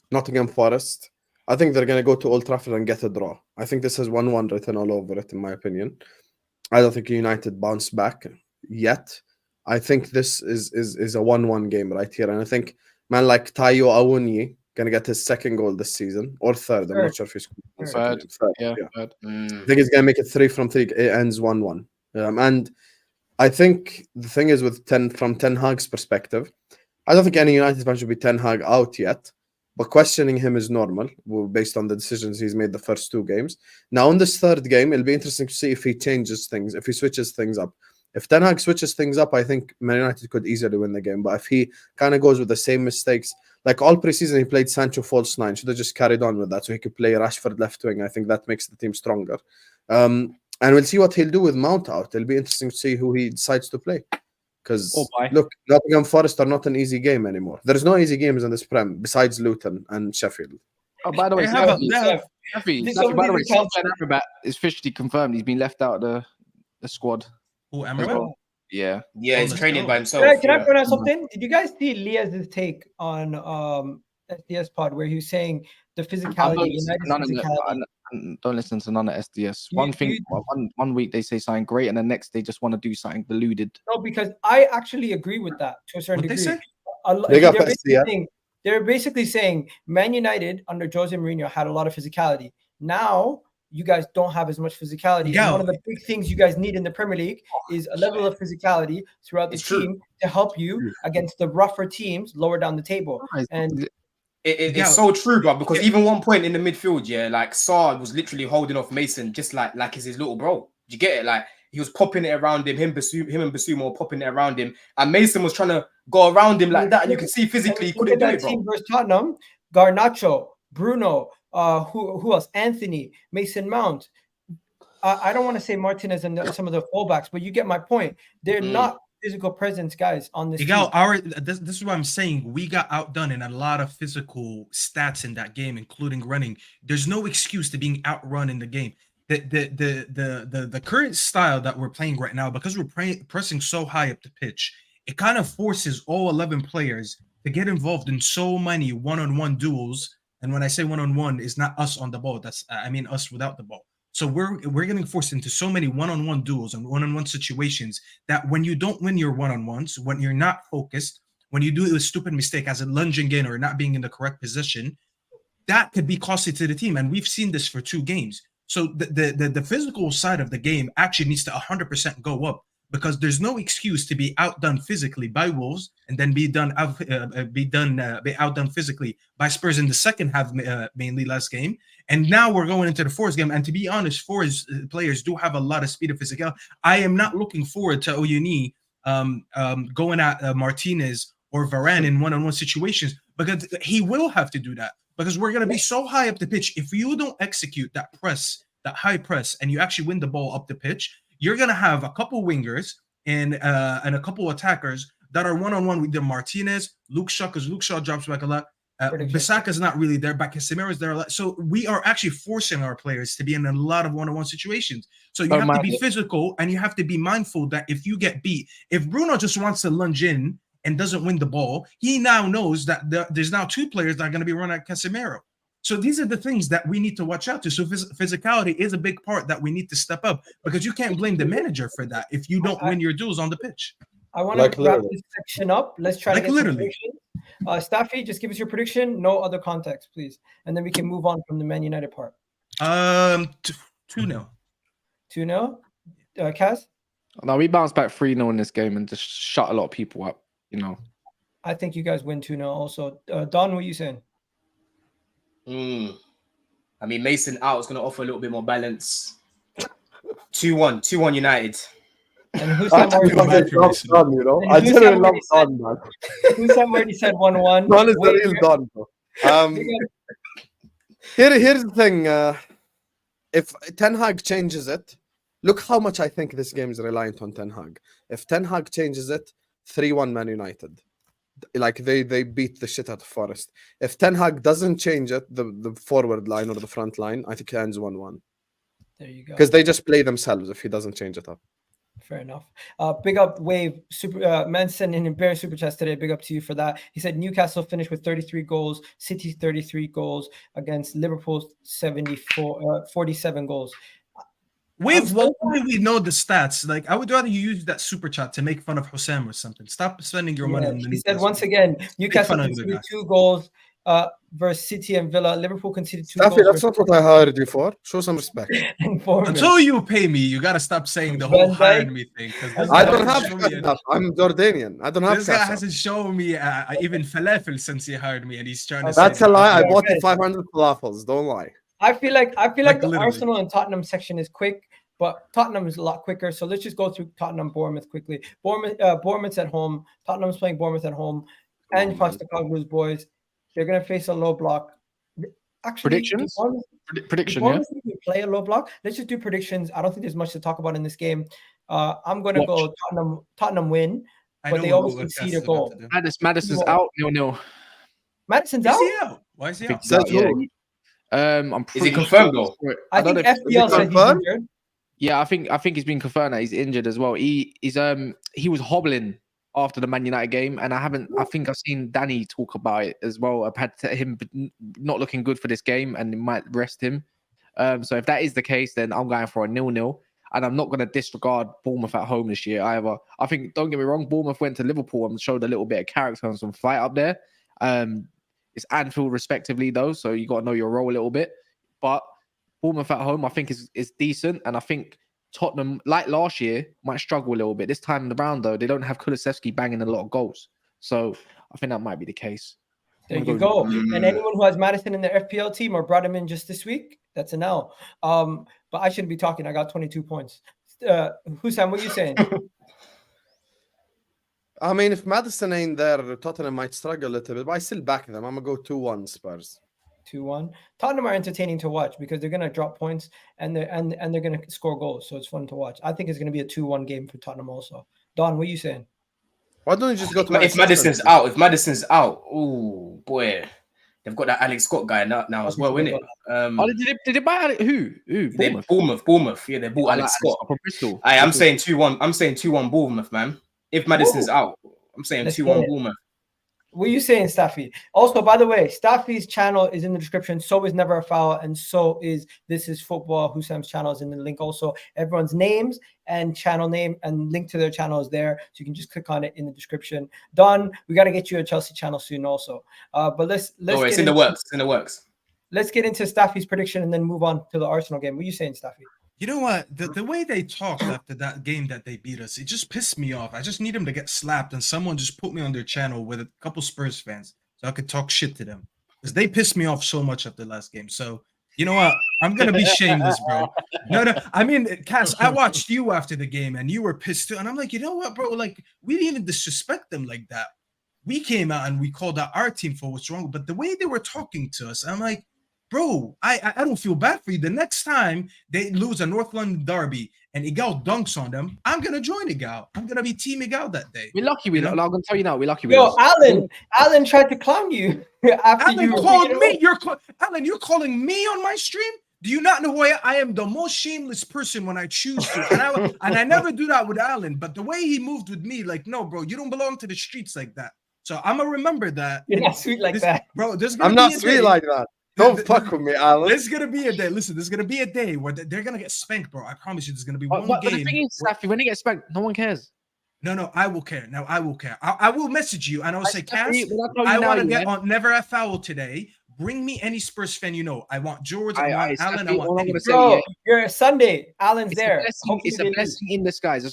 Nottingham Forest, I think they're going to go to Old Trafford and get a draw. I think this has 1-1 written all over it, in my opinion. I don't think United bounce back yet. I think this is a 1-1 game right here, and I think man like Tayo Awoniyi gonna get his second goal this season or third. I'm not sure if he's Third. Third. Yeah. I think he's gonna make it 3 from 3. It ends 1-1. And I think the thing is with from Ten Hag's perspective, I don't think any United fan should be Ten Hag out yet. But questioning him is normal based on the decisions he's made the first 2 games. Now, in this third game, it'll be interesting to see if he changes things, if he switches things up. If Ten Hag switches things up, I think Man United could easily win the game. But if he kind of goes with the same mistakes, like all preseason, he played Sancho false 9. Should have just carried on with that so he could play Rashford left wing. I think that makes the team stronger. And we'll see what he'll do with Mount out. It'll be interesting to see who he decides to play. Because, look, Nottingham Forest are not an easy game anymore. There's no easy games in this Prem besides Luton and Sheffield. Oh, by the way, Amrabat is officially confirmed. He's been left out of the squad. Who, Amrabat? Yeah. Yeah, he's training by himself. Can I point out something? Did you guys see Liaz's take on SDS Pod where he was saying the physicality, Don't listen to none of SDS. One week they say something great, and the next they just want to do something deluded. No, because I actually agree with that to a certain degree. They're basically saying Man United under Jose Mourinho had a lot of physicality. Now you guys don't have as much physicality. And one of the big things you guys need in the Premier League is a level of physicality throughout the team to help you against the rougher teams lower down the table. And it's so true, bro. Because even one point in the midfield, like Sarr was literally holding off Mason just like it's his little bro. Do you get it? Like he was popping it around him. Him and Basuma were popping it around him, and Mason was trying to go around him like that. And you could see physically he couldn't do it, bro. Team versus Tottenham, Garnacho, Bruno, who else? Anthony, Mason Mount. I don't want to say Martinez and some of the fullbacks, but you get my point. They're not physical presence guys on this Egal, this is what I'm saying. We got outdone in a lot of physical stats in that game, including running. There's no excuse to being outrun in the game. The current style that we're playing right now, because we're pressing so high up the pitch, it kind of forces all 11 players to get involved in so many one-on-one duels. And when I say one-on-one, it's not us on the ball. I mean us without the ball. So we're getting forced into so many one-on-one duels and one-on-one situations that when you don't win your one-on-ones, when you're not focused, when you do a stupid mistake as a lunging in or not being in the correct position, that could be costly to the team. And we've seen this for 2 games. So the physical side of the game actually needs to 100% go up, because there's no excuse to be outdone physically by Wolves and then be outdone physically by Spurs in the second half, mainly last game. And now we're going into the fourth game. And to be honest, Forest players do have a lot of speed and physical. I am not looking forward to Oyuni going at Martinez or Varane in one-on-one situations, because he will have to do that, because we're going to be so high up the pitch. If you don't execute that press, that high press, and you actually win the ball up the pitch, you're going to have a couple wingers and a couple attackers that are one-on-one with the Martinez, Luke Shaw, because Luke Shaw drops back a lot. Bissaka's not really there, but Casemiro's there a lot. So we are actually forcing our players to be in a lot of one-on-one situations. So you have to be physical, and you have to be mindful that if you get beat, if Bruno just wants to lunge in and doesn't win the ball, he now knows that there's now 2 players that are going to be running at Casemiro. So these are the things that we need to watch out to. So physicality is a big part that we need to step up, because you can't blame the manager for that if you don't win your duels on the pitch. I want to wrap this section up. Let's try to get some predictions. Staffy, just give us your prediction. No other context, please. And then we can move on from the Man United part. 2-0. 2-0? Kaz? No, we bounced back 3-0 in this game and just shut a lot of people up, you know. I think you guys win 2-0 also. Don, what are you saying? I mean, Mason out is going to offer a little bit more balance. 2-1 United. And Hussam already said 1-1. Don is the real Don, bro. Here's the thing. If Ten Hag changes it, look how much I think this game is reliant on Ten Hag. If Ten Hag changes it, 3-1 Man United. Like they beat the shit out of Forest. If Ten Hag doesn't change it, the forward line or the front line, I think it ends 1-1. There you go. Because they just play themselves if he doesn't change it up. Fair enough. Big up Wave Manson in Bear Super Chats today. Big up to you for that. He said Newcastle finished with 33 goals, City 33 goals against Liverpool 47 goals. We know the stats. Like, I would rather you use that super chat to make fun of Hosam or something. Stop spending your money on the He said once again, Newcastle conceded 2 goals versus City and Villa. Liverpool conceded 2 Staffy, goals. that's not what I hired you for. Show some respect. Until you pay me, you gotta stop saying the whole hiring me thing. I don't have enough. I'm Jordanian. I don't have. This guy hasn't shown me even falafel since he hired me, and he's trying to. That's a lie. I bought you 500 falafels. Don't lie. I feel like the literally. Arsenal and Tottenham section is quick, but Tottenham is a lot quicker. So let's just go through Tottenham, Bournemouth quickly. Bournemouth's at home. Tottenham's playing Bournemouth at home. And Postecoglou's boys, they're gonna face a low block. Actually, predictions. Prediction. Yeah. Play a low block. Let's just do predictions. I don't think there's much to talk about in this game. I'm gonna go Tottenham win, but they always concede a goal. Madison's out 0-0. Madison's out. Is he out? Why is he out? Is he confirmed though? I think FPL said he's injured. Yeah, I think he's been confirmed that he's injured as well. He was hobbling after the Man United game, and I think I've seen Danny talk about it as well. I've had him not looking good for this game, and it might rest him. So if that is the case, then I'm going for a 0-0, and I'm not going to disregard Bournemouth at home this year either. I think, don't get me wrong, Bournemouth went to Liverpool and showed a little bit of character and some fight up there. It's Anfield respectively though, so you got to know your role a little bit. But Bournemouth at home, I think is decent, and I think Tottenham, like last year, might struggle a little bit. This time around though, they don't have Kulusevski banging a lot of goals, so I think that might be the case. There you go. And anyone who has Madison in their FPL team or brought him in just this week, that's an L. But I shouldn't be talking. I got 22 points. Hussam, what are you saying? I mean, if Madison ain't there, Tottenham might struggle a little bit, but I still back them. I'm gonna go 2-1 Spurs. 2-1. Tottenham are entertaining to watch because they're gonna drop points and they're gonna score goals, so it's fun to watch. I think it's gonna be a 2-1 game for Tottenham also. Don, what are you saying? Why don't you just go to if Madison's out? If Madison's out, oh boy, they've got that Alex Scott guy now as well, isn't it? Did they buy Alex? Who? Bournemouth. Yeah, they bought Alex Scott from Bristol. I'm saying 2-1. I'm saying 2-1 Bournemouth, man. If Madison's out, I'm saying 2-1 Bournemouth. What are you saying, Staffy? Also, by the way, Staffy's channel is in the description. So is Never a Foul, and so is This Is Football. Hussam's channel is in the link. Also, everyone's names and channel name and link to their channel is there, so you can just click on it in the description. Don, we got to get you a Chelsea channel soon, also. But let's. Oh, it's in the works. It's in the works. Let's get into Staffy's prediction and then move on to the Arsenal game. What are you saying, Staffy? You know what? The way they talked after that game that they beat us, it just pissed me off. I just need them to get slapped and someone just put me on their channel with a couple Spurs fans so I could talk shit to them. Because they pissed me off so much after the last game. So, you know what? I'm going to be shameless, bro. No. I mean, Cass, I watched you after the game and you were pissed too. And I'm like, you know what, bro? Like, we didn't even disrespect them like that. We came out and we called out our team for what's wrong. But the way they were talking to us, I'm like, bro, I don't feel bad for you. The next time they lose a North London derby and Egal dunks on them, I'm gonna join Egal. I'm gonna be Team Egal that day. We're lucky. I'm gonna tell you now. We're lucky. Yo, Alan tried to clown you after Alan called me. Alan, you're calling me on my stream. Do you not know who I am? The most shameless person when I choose to, and I never do that with Alan. But the way he moved with me, like, no, bro, you don't belong to the streets like that. So I'm gonna remember that. You're not sweet like that, bro. I'm not sweet like that. Don't fuck with me, Alan. There's gonna be a day. Listen, there's gonna be a day where they're gonna get spanked, bro. I promise you, there's gonna be one game. But the thing is, Staffy, when they get spanked, no one cares. No, I will care. Now I will care. I will message you and I will say, Cass, I want to get on Never a Foul today. Bring me any Spurs fan you know. I want George. I want Alan. I want bro, you're Sunday. Alan's there. It's a blessing in disguise.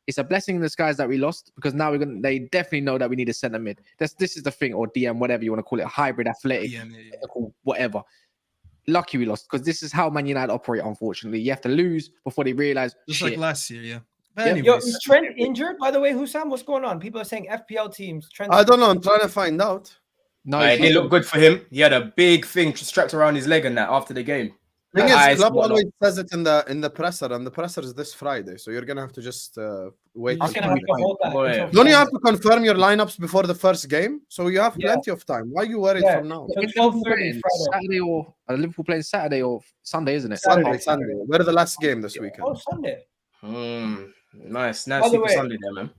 It's a blessing in disguise that we lost because now they definitely know that we need a centre mid. This is the thing, or DM, whatever you want to call it, hybrid, athletic, whatever. Lucky we lost because this is how Man United operate. Unfortunately, you have to lose before they realize. Just like last year, yeah. But anyways. Yo, is Trent injured? By the way, Hussam, what's going on? People are saying FPL teams. I don't know. I'm trying to find out. No, it didn't look good for him. He had a big thing strapped around his leg and that after the game. Thing is, club always says it in the presser, and the presser is this Friday, so you're gonna have to just wait. Don't you have to confirm your lineups before the first game? So you have plenty of time. Why are you worried from now? Saturday or Liverpool playing Saturday or Sunday, isn't it? Sunday. We're the last game this weekend. Oh, Sunday. Nice. Super Sunday there, man.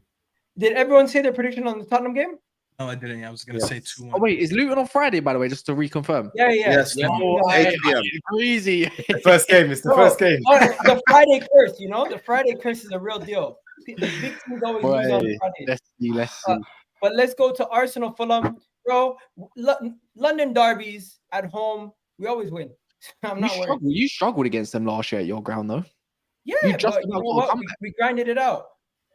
Did everyone say their prediction on the Tottenham game? No, I didn't. I was gonna Yes. say 2-1. Oh wait, is Luton on Friday, by the way, just to reconfirm? Yeah. Yes, Yeah. Oh, 8 I- p.m. Crazy. The first game. It's the first game. The Friday curse, the Friday curse is a real deal. The big teams always lose on Boy, Friday. let's see. But let's go to Arsenal, Fulham, bro. London derbies at home, we always win. I'm not worried. You struggled against them last year at your ground, though. Yeah, You just but you about know got a what? comeback. We grinded it out.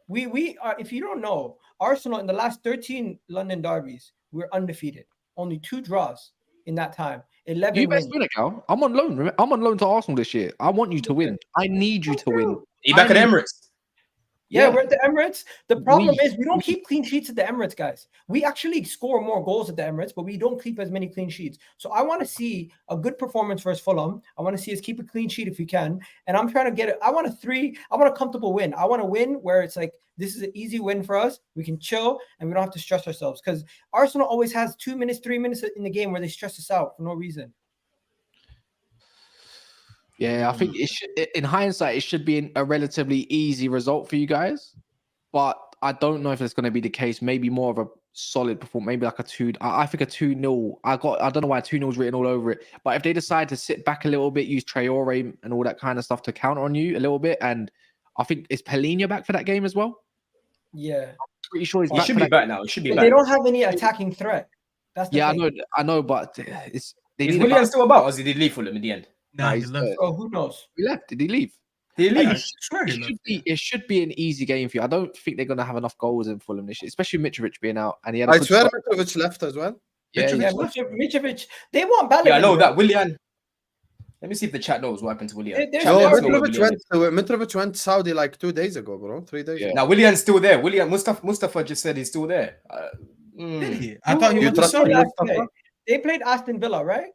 We are. If you don't know, Arsenal in the last 13 London derbies, we're undefeated. Only 2 draws in that time. 11 You wins. best win it, Cal. I'm on loan. I'm on loan to Arsenal this year. I want you to win. I need you to win. You back at Emirates? Yeah, Yeah. we're at the Emirates. The problem We- is we don't keep clean sheets at the Emirates, guys. We actually score more goals at the Emirates, but we don't keep as many clean sheets. So I want to see a good performance versus Fulham. I want to see us keep a clean sheet if we can. And I'm trying to get it. I want a comfortable win. I want to win where it's like, this is an easy win for us. We can chill and we don't have to stress ourselves, because Arsenal always has 2 minutes, 3 minutes in the game where they stress us out for no reason. Yeah, I think it should. In hindsight, it should be a relatively easy result for you guys. But I don't know if it's going to be the case. Maybe more of a solid performance. Maybe like a 2. I think a 2-0. I don't know why 2-0 is written all over it. But if they decide to sit back a little bit, use Traore and all that kind of stuff to counter on you a little bit, and I think is Palhinha back for that game as well. Yeah, Pretty sure he's He back. should for be that back now. He should be but back. they don't have any attacking threat. That's the Yeah, thing. I know, but it's they Is need a William back- still about, or did he leave Fulham in the end? Nah, he he's left. Oh, who knows? He left. Did he leave? Did he I leave? swear he left. It should be an easy game for you. I don't think they're going to have enough goals in Fulham this year, especially Mitrovic being out. And he had a I good swear start. Mitrovic left as well. Yeah, Yeah, Mitrovic. They want Balogun. Yeah, I know bro. that. Willian. Let me see if the chat knows what happened to Willian. There's Chat No, lets know where Mitrovic went Saudi like 2 days ago, bro. 3 days Yeah. ago. Now Willian's still there. Mustafa just said he's still there. Did he? I thought he You went to trust Saudi. him? They, they played Aston Villa, right?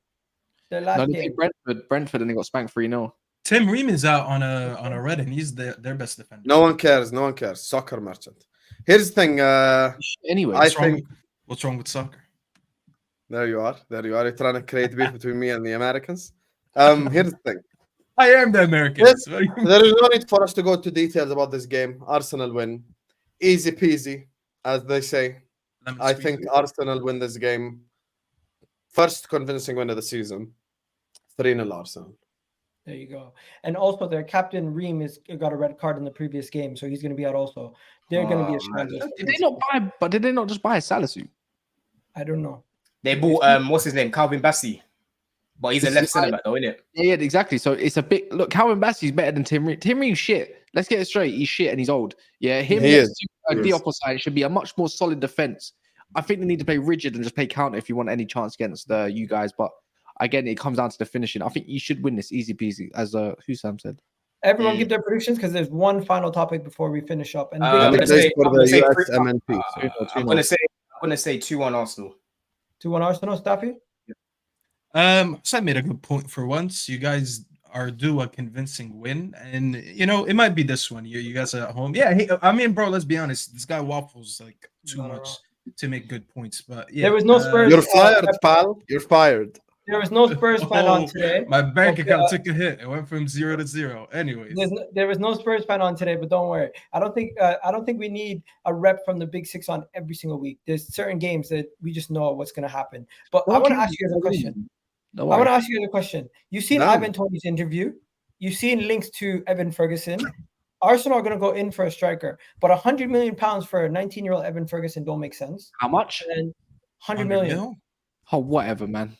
Their last No, they game. played Brentford and they got spanked 3-0. Tim Ream is out on a red, and he's their best defender. No one cares. No one cares. Soccer merchant. Here's the thing. Anyway, I think What's wrong with soccer? there you are. There you are. You're trying to create beef between me and the Americans. Here's the thing. I am the American. Yes. There is no need for us to go to details about this game. Arsenal win. Easy peasy, as they say. I think Arsenal win this game. First convincing win of the season. 3-0 Arsenal. There you go. And also, their captain Ream got a red card in the previous game, so he's going to be out also. They're going to be a shambles. did they not just buy Salisu? I don't know. They bought what's his name? Calvin Bassey. But he's a left centre back though, isn't it? Yeah, exactly. So it's a bit. Look, Calvin Bassey's better than Tim Ream. Tim Ream's shit. Let's get it straight. He's shit and he's old. Yeah, him He next is. to He the is. opposite should be a much more solid defense. I think they need to play rigid and just play counter if you want any chance against you guys. But again, it comes down to the finishing. I think you should win this easy peasy, as Hussam said. Everyone give their predictions, because there's one final topic before we finish up. And I'm Big gonna days say- for I'm gonna say the three- US MNP. I'm gonna say 2-1 Arsenal. 2-1 Arsenal, Staffy? Sam made a good point for once. You guys are due a convincing win, and it might be this one. You guys are at home. Yeah, I mean, bro, let's be honest. This guy waffles like too Not at much all. to make good points. But yeah, There was no Spurs. You're fired, pal. You're fired. There was no Spurs fan on Oh, today. My bank Okay, account took a hit. It went from 0 to 0. Anyways, There was no Spurs fan on today, but don't worry. I don't think we need a rep from the Big Six on every single week. There's certain games that we just know what's going to happen. But I want to ask you guys a question. I want to ask you guys a question. You've seen Damn. Ivan Toney's interview. You've seen links to Evan Ferguson. Arsenal are going to go in for a striker, but £100 million for a 19-year-old Evan Ferguson don't make sense. How much? And 100 million. mil? Oh, whatever, man.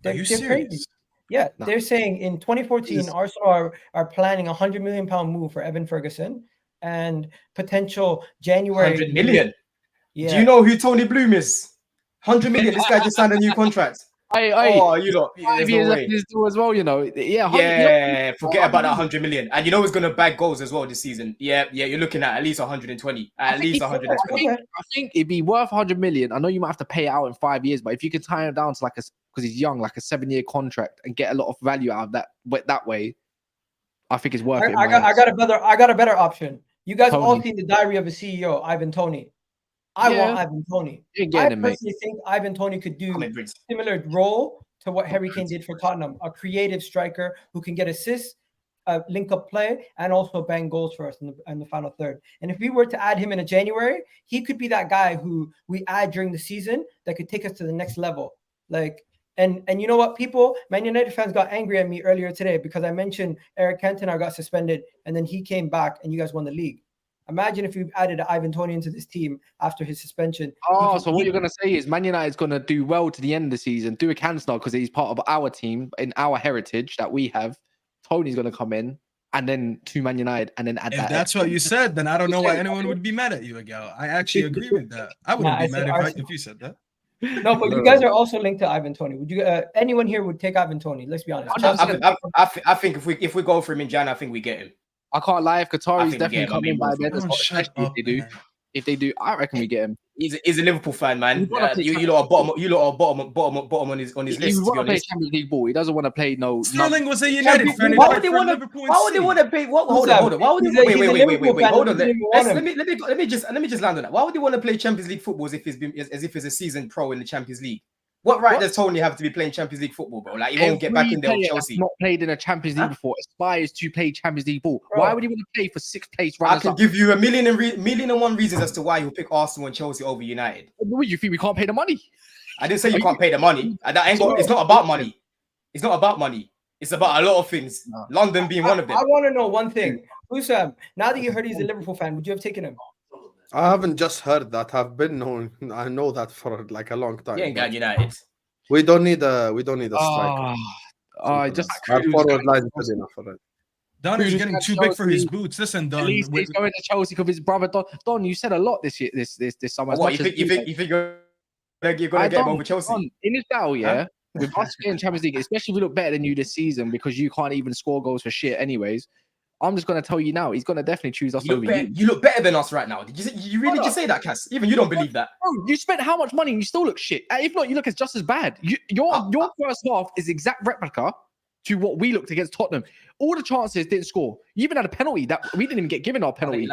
Are you They're serious? crazy. Yeah, No. they're saying in 2014, Is- Arsenal are planning a £100 million move for Evan Ferguson and potential January. 100 million. Yeah. Do you know who Tony Bloom is? 100 million. This guy just signed a new contract. Oh, you lot. There's no way. As well, Yeah, 100 Yeah, forget about that 100 100 million. And you know he's going to bag goals as well this season. Yeah, you're looking at least 120. At least 120. I think it'd be worth 100 million. I know you might have to pay it out in 5 years, but if you could tie him down to because he's young, like a 7-year contract and get a lot of value out of that way, I think it's worth it. I got a better option. You guys all Toney. seen the Diary of a CEO, Ivan Toney. I want Ivan Toney. You ain't I getting him, mate. personally think Ivan Toney could do Come in, Briggs. similar role to what Harry Kane did for Tottenham, a creative striker who can get assists, link-up play and also bang goals for us in the final third. And if we were to add him in January, he could be that guy who we add during the season that could take us to the next level. Like, and you know what, people, Man United fans got angry at me earlier today because I mentioned Eric Cantona got suspended and then he came back and you guys won the league. Imagine if we added Ivan Toney into this team after his suspension. Oh, so what you're going to say is Man United's going to do well to the end of the season, do a cancel because he's part of our team in our heritage that we have. Tony's going to come in and then to Man United and then add If that. that's what you said, then I don't know why anyone would be mad at you, Egal. I actually agree with that. I wouldn't be mad if you said that. No, but you guys are also linked to Ivan Toney. Would you? Anyone here would take Ivan Toney? Let's be honest. I think if we go for him in Jan, I think we get him. I can't lie. If Qatar is think we definitely get him. coming by then, Shut especially up, if they do, I reckon we get him. He's a Liverpool fan, man. You lot are bottom on his list. He want to play Champions League ball. He doesn't want to play no. Sterling was a United fan. Why would they want to pay? Hold on. Why would they wait? Hold on. Let me just land on that. Why would they want to play Champions League football as if he's a seasoned pro in the Champions League? What right does Toney have to be playing Champions League football, bro? Like, he won't get back in there with Chelsea. Not played in a Champions League before, aspires to play Champions League ball. Bro, why would he want to play for sixth place? I can give you a million and one reasons as to why he'll pick Arsenal and Chelsea over United. What, you think we can't pay the money? I didn't say you can't pay the money. It's not about money. It's not about money. It's about a lot of things. No. London being one of them. I want to know one thing. Husam, now that you heard he's a Liverpool fan, would you have taken him? I haven't just heard that. I know that for like a long time. You ain't got United. We don't need a striker. Just our forward line is good enough for it. Don is getting too big for his boots. Listen, Don. At least he's going to Chelsea because his brother Don. Don, you said a lot this year, this summer. What, you think you're gonna get him over Chelsea? Don, in his battle, yeah. With us getting Champions League, especially if we look better than you this season because you can't even score goals for shit, anyways. I'm just going to tell you now, he's going to definitely choose us over you. You look better than us right now. Did you really just say that, Cass? Even you don't believe that. Bro, you spent how much money and you still look shit. If not, you look just as bad. Your first half is exact replica to what we looked against Tottenham. All the chances didn't score. You even had a penalty that we didn't even get given our penalty.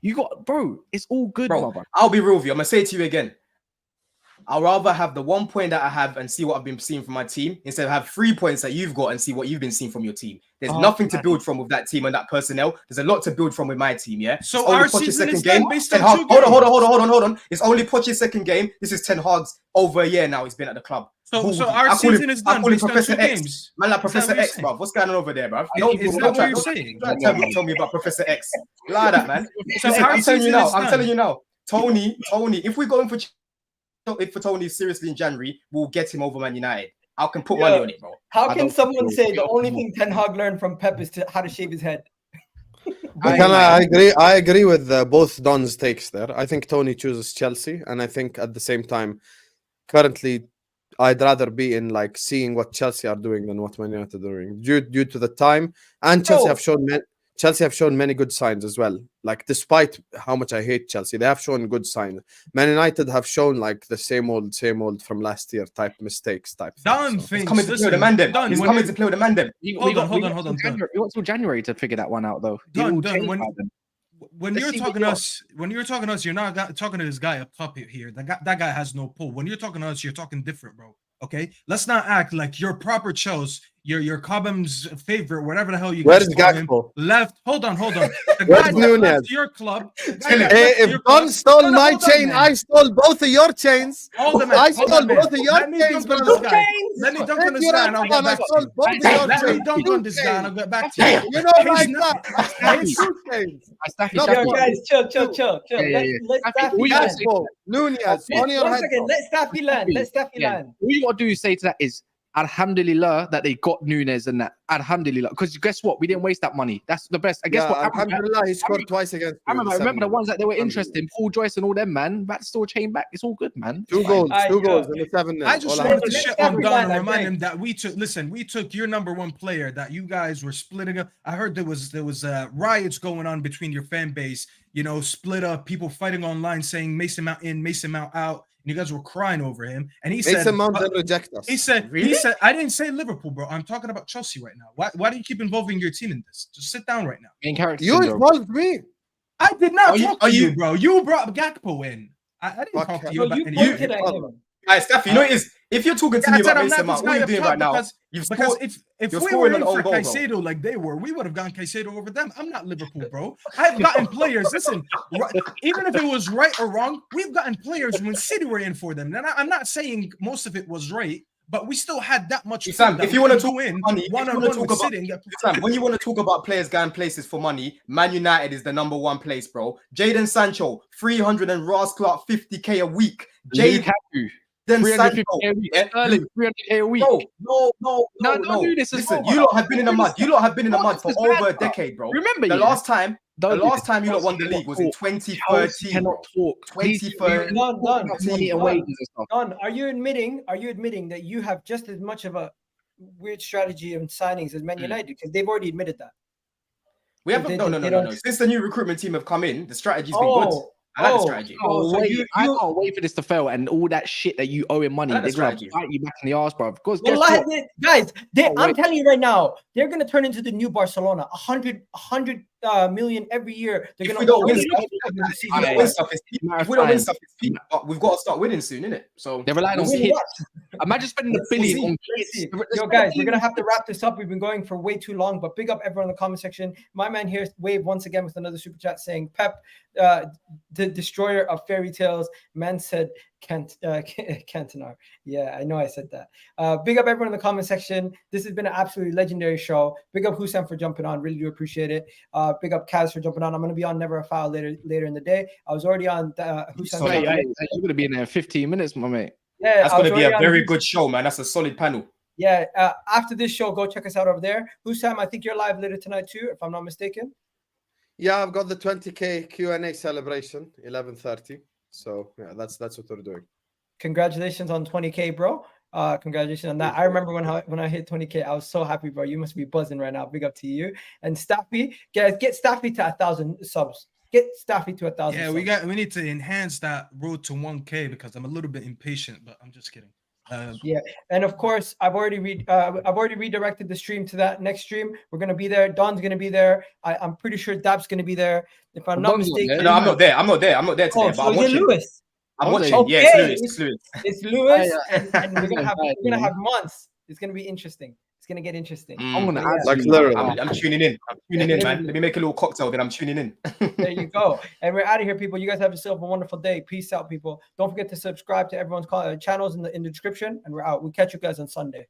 You got, bro, it's all good, brother. I'll be real with you. I'm going to say it to you again. I'd rather have the 1 point that I have and see what I've been seeing from my team instead of have 3 points that you've got and see what you've been seeing from your team. There's nothing to build from with that team and that personnel. There's a lot to build from with my team, yeah? So our season is done based on Hold on. It's only Poch's second game. This is Ten Hag's over a year now. He's been at the club. So our season is done based on 2 games. Man, like Professor X, bro. What's going on over there, bro? Is that what you're saying? Tell me about Professor X. Lie that, man. I'm telling you now. Toney, if we're going for Toney seriously in January, we'll get him over Man United. I can put money on it, bro. How can someone say the only thing Ten Hag learned from Pep is how to shave his head? I agree with both Don's takes there. I think Toney chooses Chelsea, and I think at the same time, currently, I'd rather be in like seeing what Chelsea are doing than what Man United are doing due to the time. And Chelsea have shown many good signs as well. Like, despite how much I hate Chelsea, they have shown good signs. Man United have shown like the same old from last year type mistakes type. Don He's coming to play with Amandem. He's coming to play with Amandem. Hold on. You want till January to figure that one out, though. When you're talking to us, you're not talking to this guy up top here. That guy has no pull. When you're talking to us, you're talking different, bro. Okay, let's not act like you're proper Chelsea. Your Cobham's favorite, whatever the hell you guys call him. Left. Hold on. The guy that left your club. If Don stole my chain, I stole both of your chains. I stole both of your chains. Let me dunk on this guy and I'll get back to you. Let me dunk on this guy and I'll get back to you. You know like that. Yo, guys, chill. Let's Nunez, on your head. Let Staffy land. All you got to do is say to that is, Alhamdulillah that they got Nunez and that. Alhamdulillah. Because guess what? We didn't waste that money. That's the best. And guess what? Alhamdulillah, he scored twice against. I remember the ones that they were interested in. Paul Joyce and all them, man. That's still chain back. It's all good, man. Two goals and the 7-0. I just wanted to shit on Don and remind him that we took your number one player that you guys were splitting up. I heard there was riots going on between your fan base. You know, split up, people fighting online saying Mason Mount in, Mason Mount out. You guys were crying over him, and he said, Mason Mount didn't reject us. He said, I didn't say Liverpool, bro. I'm talking about Chelsea right now. Why do you keep involving your team in this? Just sit down right now. You involved me. I did not talk to you, bro. You brought Gakpo in. I didn't talk to you about any. All right, Staffy, you know it is. If you're talking to me about Mason Mount, what are you doing right now? Because if we were in for Caicedo like they were, we would have gone Caicedo over them. I'm not Liverpool, bro. I've gotten players. Listen, even if it was right or wrong, we've gotten players when City were in for them. And I'm not saying most of it was right, but we still had that much. Sam, if you want to talk in money, Sam, when you want to talk about players going places for money, Man United is the #1 place, bro. Jadon Sancho, 300 and Ross Clark, 50k a week. Then 350k a week. 300k a week. No. Listen, you lot have been in the mud. You lot have been in the mud for over a decade, bro. Remember, the last time you lot won the league was in 2013. Cannot talk. 2013. Don, are you admitting that you have just as much of a weird strategy in signings as Man United? Because they've already admitted that. We haven't. No. Since the new recruitment team have come in, the strategy's been good. I like the strategy. I can't wait for this to fail and all that shit that you owe him money. They're going to bite you back in the arse, bro. Because guys, I'm telling you right now, they're going to turn into the new Barcelona. 100 million every year. They're going to win stuff. If we don't win stuff, it's peak. But we've got to start winning soon, innit? So they're relying on hits. Imagine spending $1 billion on hits. Yo, guys, we're gonna have to wrap this up. We've been going for way too long, but big up everyone in the comment section. My man here, Wave, once again with another super chat saying, "Pep, the destroyer of fairy tales." Man said, Cantona. Yeah, I know I said that. Big up everyone in the comment section. This has been an absolutely legendary show. Big up Husam for jumping on. Really do appreciate it. Big up Kaz for jumping on. I'm going to be on Never a Foul later in the day. I was already on Husam. You're going to be in there in 15 minutes, my mate. Yeah, that's going to be a very good show, man. That's a solid panel. Yeah, after this show, go check us out over there. Husam, I think you're live later tonight too, if I'm not mistaken. Yeah, I've got the 20k Q&A celebration, 11:30. So yeah, that's what we're doing. Congratulations on 20k, bro. Congratulations on that. I remember when I hit 20k, I was so happy, bro. You must be buzzing right now. Big up to you. And Staffy, guys, get Staffy to 1,000 subs. Get Staffy to 1,000. Yeah, we need to enhance that road to 1k because I'm a little bit impatient, but I'm just kidding. Yeah, and of course, I've already redirected the stream to that next stream. We're gonna be there. Don's gonna be there. I'm pretty sure Dab's gonna be there. If I'm not mistaken. No, I'm not there. I'm not there today. Oh, so is it Lewis? I'm watching. Okay. Yeah, it's Lewis. It's Lewis, and we're gonna have months. It's gonna be interesting. It's gonna get interesting. I'm gonna add like literally. I'm tuning in. Man. Let me make a little cocktail. Then I'm tuning in. There you go. And we're out of here, people. You guys have yourself a wonderful day. Peace out, people. Don't forget to subscribe to everyone's channels in the description. And we're out. We'll catch you guys on Sunday.